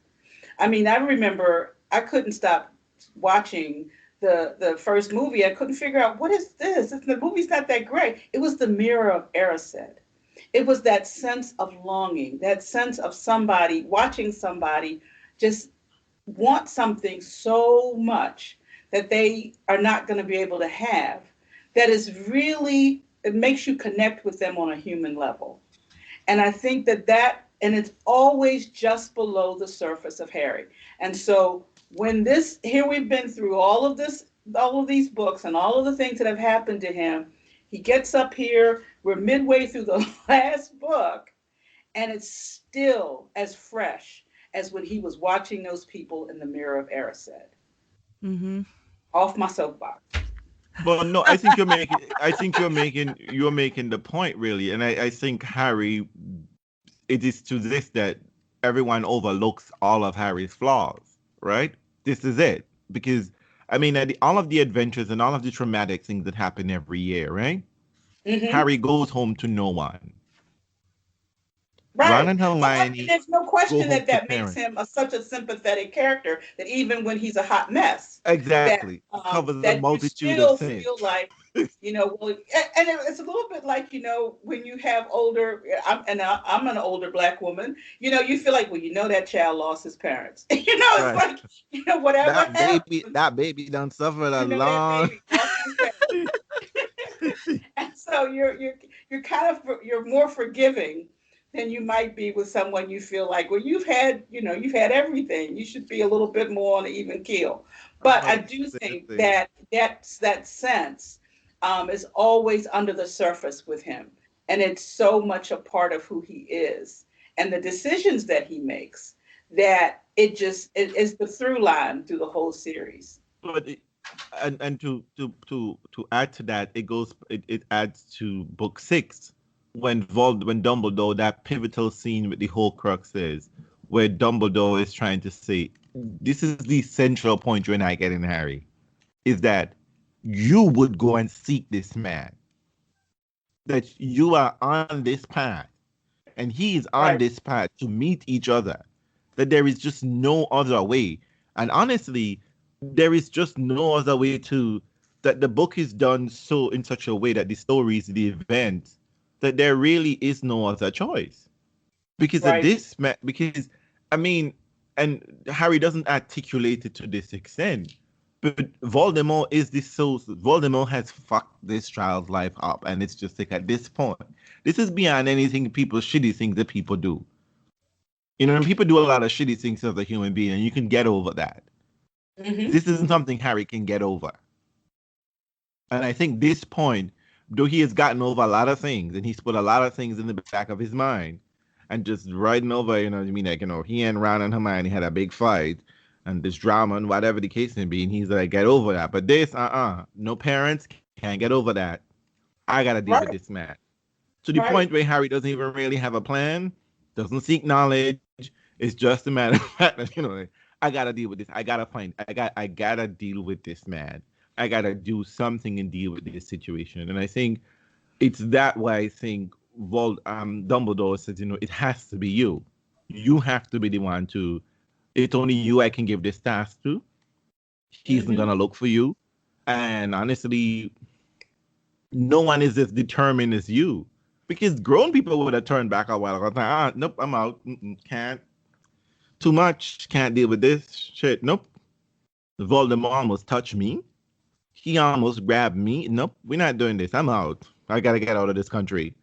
I mean, I remember I couldn't stop watching the first movie. I couldn't figure out what is this. The movie's not that great. It was the Mirror of Erised. It was that sense of longing, that sense of somebody watching somebody just want something so much that they are not going to be able to have. That is really, it makes you connect with them on a human level. And I think and it's always just below the surface of Harry. And so here we've been through all of these books and all of the things that have happened to him. He gets up here, we're midway through the last book, and it's still as fresh as when he was watching those people in the Mirror of Erised.
Mm-hmm.
Off my soapbox.
Well, no, I think you're making the point really, and I think Harry. It is to this that everyone overlooks all of Harry's flaws, right? This is it because I mean, all of the adventures and all of the traumatic things that happen every year, right?
Hmm.
Harry goes home to no one. Ron
Right.
and
And I mean,
Hermione
there's no
go
question
home
that
to
that makes
parents.
him such a sympathetic character that even when he's a hot mess, that
Exactly. It covers a
that you
multitude of
still
sins.
feel like, well, and it's a little bit like, when you have older, I'm an older black woman, you feel like, well, that child lost his parents. It's
Right.
like, whatever happened,
That baby done suffered a
that
long.
baby lost his parents. And so you're kind of you're more forgiving than you might be with someone you feel like, well, you've had everything. You should be a little bit more on an even keel.
I'm
But I
about
do
to say the
think
same.
that sense is always under the surface with him, and it's so much a part of who he is and the decisions that he makes that it is the through line through the whole series.
But and to add to that, it adds to book six when Dumbledore, that pivotal scene with the horcruxes, where Dumbledore is trying to say, this is the central point you and I get in Harry, is that you would go and seek this man, that you are on this path, and he is on
Right.
this path to meet each other, that there is just no other way. And honestly, there is just no other way to that the book is done so in such a way that the stories, the events, that there really is no other choice. Because of
Right.
this, because I mean, and Harry doesn't articulate it to this extent, but Voldemort is this so Voldemort has fucked this child's life up, and it's just like at this point, this is beyond anything people shitty things that people do. You know, people do a lot of shitty things as a human being, and you can get over that.
Mm-hmm.
This isn't something Harry can get over. And I think this point, though he has gotten over a lot of things and he's put a lot of things in the back of his mind and just riding over, you know what I mean? Like, you know, he and Ron and Hermione had a big fight and this drama and whatever the case may be. And he's like, get over that. But this, no parents can't get over that. I got to deal with
Right.
this man. To the
Right.
point where Harry doesn't even really have a plan, doesn't seek knowledge. It's just a matter of fact that, you know, I got to deal with this. I got to deal with this man. I gotta do something and deal with this situation. And I think it's that way. I think Dumbledore says, you know, it has to be you. You have to be the one to. It's only you I can give this task to. He isn't
Mm-hmm.
gonna look for you. And honestly, no one is as determined as you. Because grown people would have turned back a while ago. Nope, I'm out. Can't. Too much. Can't deal with this shit. Nope. Voldemort almost touched me. He almost grabbed me. Nope, we're not doing this. I'm out. I gotta get out of this country.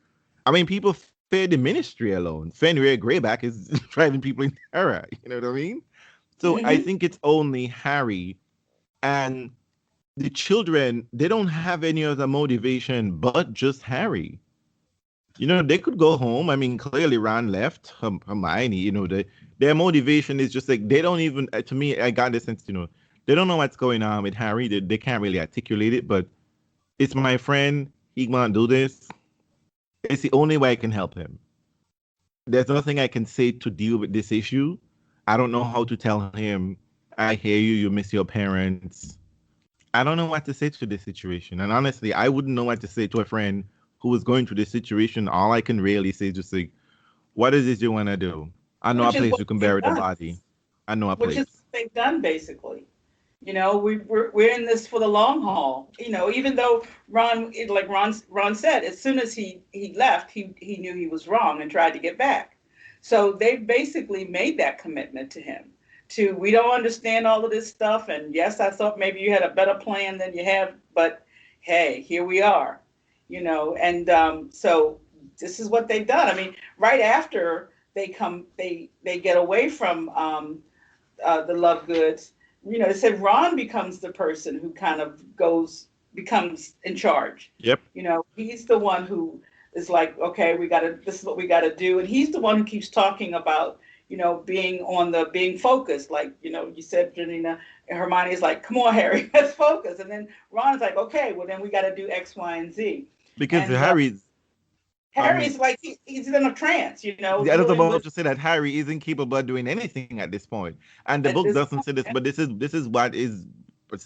I mean, people fear the ministry alone. Fenrir Greyback is driving people in terror. You know what I mean? So I
Mm-hmm.
think it's only Harry and the children. They don't have any other motivation but just Harry. You know, they could go home. I mean, clearly Ron left. Hermione, you know, their motivation is just like they don't even. To me, I got the sense, you know, they don't know what's going on with Harry. They can't really articulate it, but it's my friend. He won't do this. It's the only way I can help him. There's nothing I can say to deal with this issue. I don't know how to tell him, I hear you, you miss your parents. I don't know what to say to this situation. And honestly, I wouldn't know what to say to a friend who is going through this situation. All I can really say is just like, what is it you want to do? I know a
Which is
place
what
you can
they've
bury the
done.
body. I know a
Which is
place.
what they've done basically. You know, we're in this for the long haul. You know, even though like Ron said, as soon as he left, he knew he was wrong and tried to get back. So they basically made that commitment to him. To we don't understand all of this stuff, and yes, I thought maybe you had a better plan than you have, but hey, here we are. You know, and so this is what they've done. I mean, right after they get away from the Lovegoods, you know, they said Ron becomes the person who kind of becomes in charge.
Yep.
You know, he's the one who is like, okay, this is what we got to do. And he's the one who keeps talking about, you know, being focused. Like, you know, you said, Janina, and Hermione is like, come on, Harry, let's focus. And then Ron's like, okay, well, then we got to do X, Y, and Z.
Because
And
Harry's, I mean,
Harry's like, he's in a trance, you know,
I was
dealing
about
with
to say that Harry isn't capable of doing anything at this point, and the
at
book
this
doesn't
point.
say this, but this is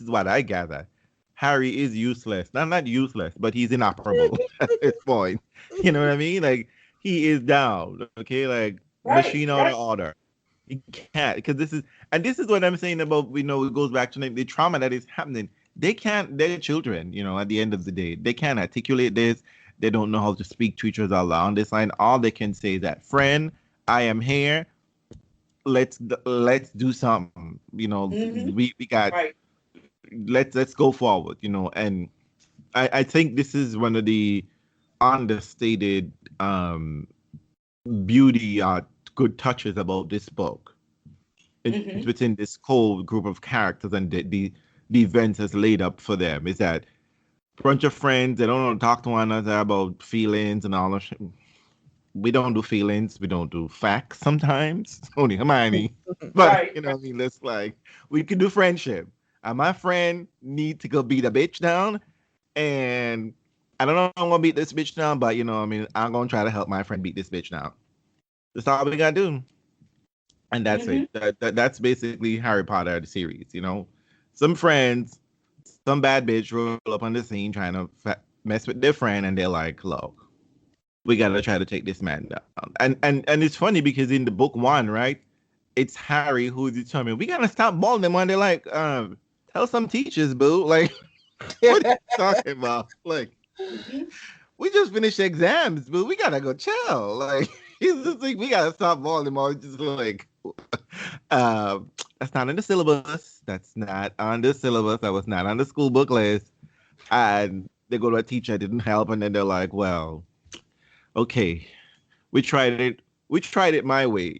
what I gather. Harry is useless. Not useless, but he's inoperable at this point. You know what I mean? Like he is down. Okay, like
Right,
machine out of
right.
order. He can't because this is what I'm saying about it goes back to the trauma that is happening. They can't. They're children. You know, at the end of the day, they can't articulate this. They don't know how to speak to each other along this line. All they can say is that, friend, I am here. Let's do something. You know,
Mm-hmm.
we got.
Right.
Let's go forward. You know, and I think this is one of the understated beauty good touches about this book. It's
Mm-hmm.
within this whole group of characters and the events that's laid up for them is that bunch of friends they don't talk to one another about feelings and all that shit. We don't do feelings. We don't do facts sometimes. Only Hermione. But
Right.
you know what I mean? Let's like we can do friendship. And my friend need to go beat a bitch down. And I don't know if I'm gonna beat this bitch down, but you know, what I mean, I'm gonna try to help my friend beat this bitch down. That's all we gotta do. And that's
Mm-hmm.
it. That's basically Harry Potter the series, you know. Some friends, some bad bitch roll up on the scene trying to mess with their friend, and they're like, "Look, we gotta try to take this man down." And it's funny because in the book one, right, it's Harry who's determined we gotta stop balling them. And they're like, "Tell some teachers, boo." Like, What are you talking about? Like,
Mhm.
we just finished exams, but we gotta go chill. Like, he's just like, we gotta stop Voldemort. Just like, that's not in the syllabus. That's not on the syllabus. That was not on the school book list. And they go to a teacher, it didn't help, and then they're like, well, okay, we tried it. We tried it my way.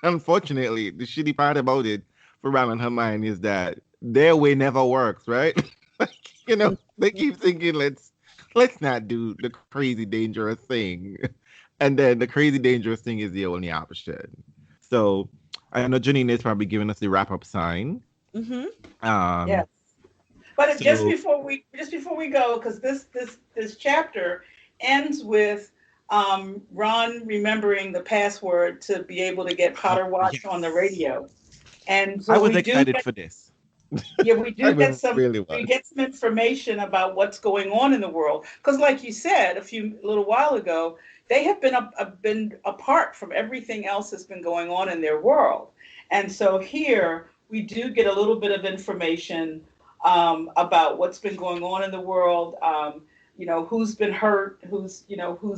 Unfortunately, the shitty part about it for Ron and Hermione is that their way never works, right? Like, they keep thinking, let's not do the crazy dangerous thing. And then the crazy dangerous thing is the only option. So I know Janine is probably giving us the wrap up sign.
Mm-hmm.
Yes.
Um,
But
so
just before we go, because this chapter ends with Ron remembering the password to be able to get Potter Watch on the
yes,
radio, and
I
so
was
we do
excited
get,
for this.
yeah, we
I
do get some
really
we
was.
get some information about what's going on in the world. Because, like you said a little while ago, they have been apart from everything else that's been going on in their world, and so here we do get a little bit of information about what's been going on in the world. Who's been hurt, who's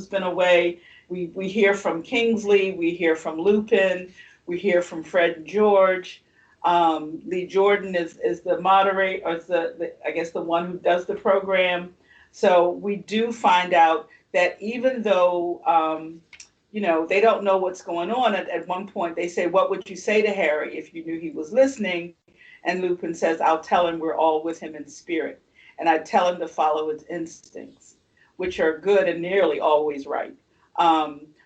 been away. We hear from Kingsley, we hear from Lupin, we hear from Fred and George. Lee Jordan is the moderator, or is the I guess the one who does the program. So we do find out that even though they don't know what's going on. At one point, they say, "What would you say to Harry if you knew he was listening?" And Lupin says, "I'll tell him we're all with him in spirit, and I tell him to follow his instincts, which are good and nearly always right."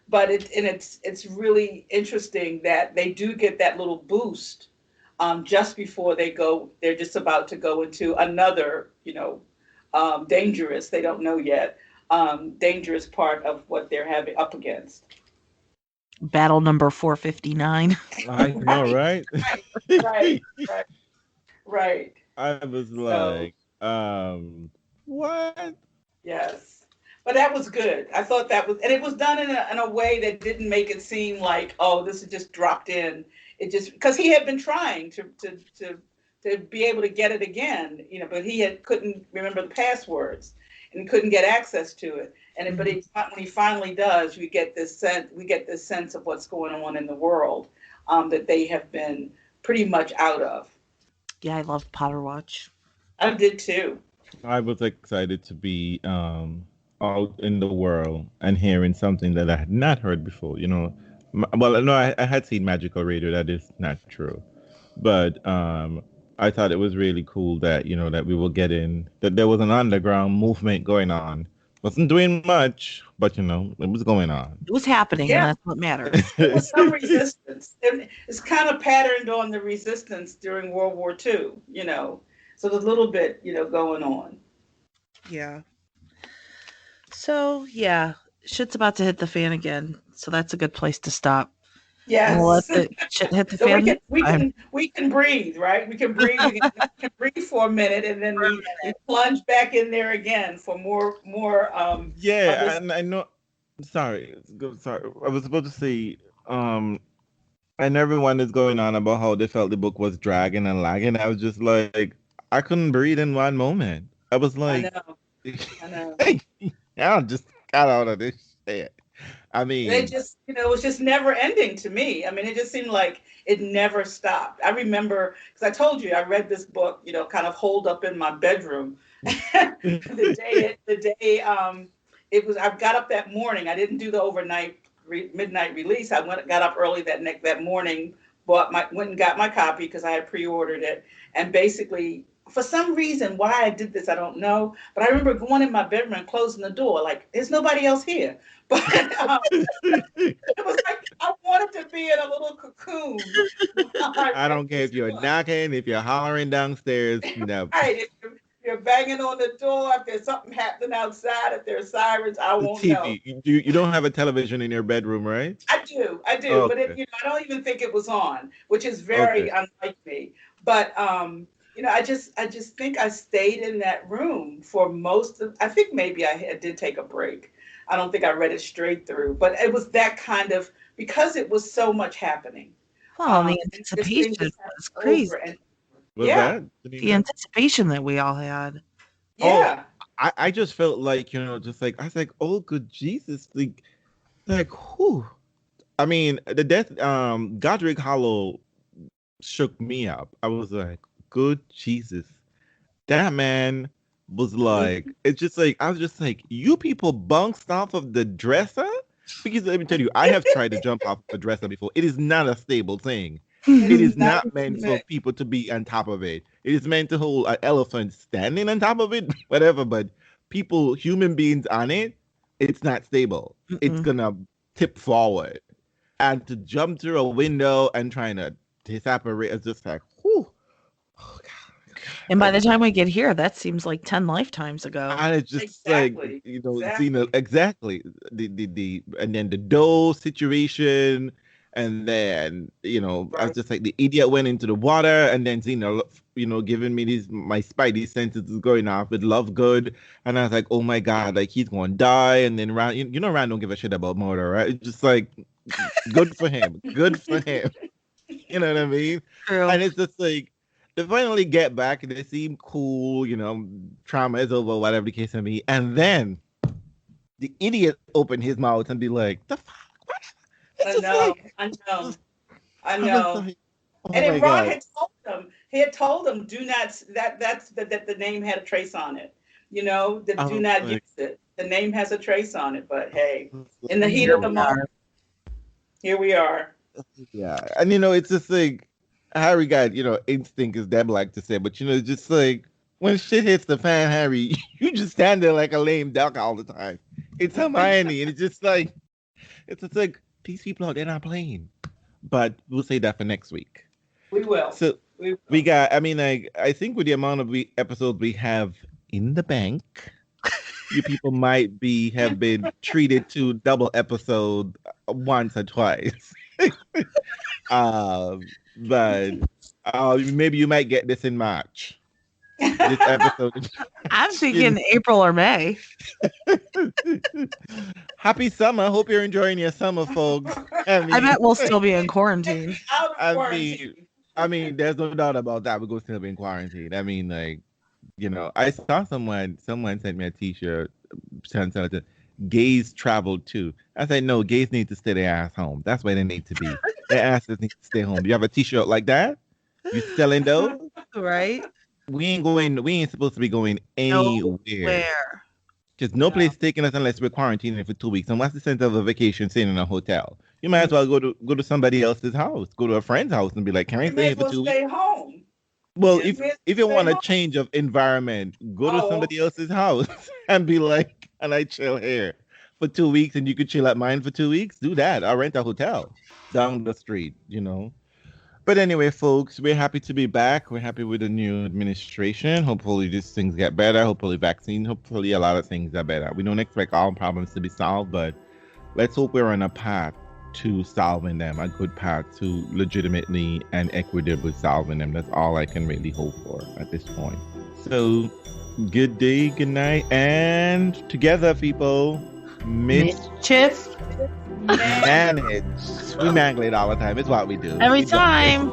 But it's really interesting that they do get that little boost just before they go. They're just about to go into another, dangerous. They don't know yet. Dangerous part of what they're having up against.
Battle number 459.
I know,
Right,
right?
right, right, right, right.
I was
So
like, what?
yes, but that was good. I thought that was, and it was done in a way that didn't make it seem like, oh, this is just dropped in. It just because he had been trying to be able to get it again, but couldn't remember the passwords and couldn't get access to it. But when he finally does, we get this sense of what's going on in the world that they have been pretty much out of.
Yeah, I love Potter Watch.
I did too.
I was excited to be out in the world and hearing something that I had not heard before. Well, no, I had seen Magical Radio. That is not true, but I thought it was really cool that that we were getting that there was an underground movement going on. Wasn't doing much, but it was going on.
It was happening, and
Yeah,
that's what matters.
there was some resistance. It's kind of patterned on the resistance during World War II, So there's a little bit, going on.
Yeah. So, yeah, shit's about to hit the fan again. So that's a good place to stop. We'll let
Yes.
the shit hit the
So
fan next time.
we can breathe, right? We can breathe. We can breathe for a minute, and then we plunge back in there again for more of
Yeah,
this.
and I know. Sorry, sorry. I was supposed to say, and everyone is going on about how they felt the book was dragging and lagging. I was just like, I couldn't breathe in one moment. I was
I
like,
know, I know.
I just got out of this shit. I
It
mean,
just, it was just never ending to me. I mean, it just seemed like it never stopped. I remember, because I told you, I read this book, kind of holed up in my bedroom. I got up that morning. I didn't do the midnight release. Got up early that morning, went and got my copy because I had pre-ordered it. And basically, for some reason, why I did this, I don't know. But I remember going in my bedroom and closing the door, like there's nobody else here. But it was like I wanted to be in a little cocoon while I
I
read
don't care
this
if you're
book.
knocking, if you're hollering downstairs. No,
Right. If you're banging on the door, if there's something happening outside, if there's sirens, I
the
won't know.
TV. You don't have a television in your bedroom, right?
I do, but
Okay.
I don't even think it was on, which is
Okay.
very unlike me. But I just think I stayed in that room for most of. I think maybe I did take a break. I don't think I read it straight through, but it was that kind of because it was so much happening.
Well, the
And this thing
anticipation
just
was
happened
crazy.
over and
Was
yeah,
that?
The anticipation that we all had.
Yeah.
I just felt like, just like, I was like, oh, good Jesus. Like, whew. I mean, the death, Godric Hollow shook me up. I was like, good Jesus. That man was like, it's just like, I was just like, you people bounced off of the dresser? Because let me tell you, I have tried to jump off the dresser before. It is not a stable thing. It is not meant for people to be on top of it. It is meant to hold an elephant standing on top of it, whatever. But people, human beings on it, it's not stable. It's gonna tip forward. And to jump through a window and trying to disapparate, it's just like, whew. Oh, God.
And by the time we get here, that seems like 10 lifetimes ago.
And it's just
Exactly.
like, Xena, exactly. And then the dough situation. And then, I was just like, the idiot went into the water, and then Xena, giving me my spidey senses going off with Lovegood. And I was like, oh my God, like he's going to die. And then Rand, Rand don't give a shit about murder, right? It's just like, good for him. Good for him. You know what I mean?
True.
And it's just like, they finally get back and they seem cool, trauma is over, whatever the case may be. And then the idiot opened his mouth and be like, the fuck? What?
I know.
I was like, oh
and
my
Ron
God.
had told them, do not, that the name had a trace on it. Do not use it. The name has a trace on it, but hey, in the heat of the moment, here we are.
Yeah. And it's just like, Harry got, instinct, as Deb like to say, but just like, when shit hits the fan, Harry, you just stand there like a lame duck all the time. It's Hermione, and it's just like, these people out there not playing. But we'll say that for next week.
We will.
So we got, I think with the amount of episodes we have in the bank, you people might have been treated to double episode once or twice. But maybe you might get this in March. This episode.
I'm thinking April or May.
Happy
summer. Hope you're enjoying your summer, folks.
I bet we'll still be in quarantine.
I mean, there's no doubt about that. We're going to still be in quarantine. I mean, like, I saw someone sent me a t-shirt, gays travel too. I said, no, gays need to stay their ass home. That's where they need to be. Their asses need to stay home. You have a t-shirt like that? You selling those?
Right.
We ain't supposed to be going anywhere. Because no place is taking us unless we're quarantining for 2 weeks. And what's the sense of a vacation staying in a hotel? You might as well go to somebody else's house, go to a friend's house and be like, can I stay here for 2 weeks?
Stay home.
Well, if you want a change of environment, go to somebody else's house and be like, can I chill here for 2 weeks and you could chill at mine for 2 weeks? Do that. I'll rent a hotel down the street, But anyway, folks, we're happy to be back. We're happy with the new administration. Hopefully these things get better. Hopefully a lot of things are better. We don't expect all problems to be solved, but let's hope we're on a path to solving them, a good path to legitimately and equitably solving them. That's all I can really hope for at this point. So, good day, good night, and together, people,
mischief
manage. We mangle it all the time. It's what we do.
Every time.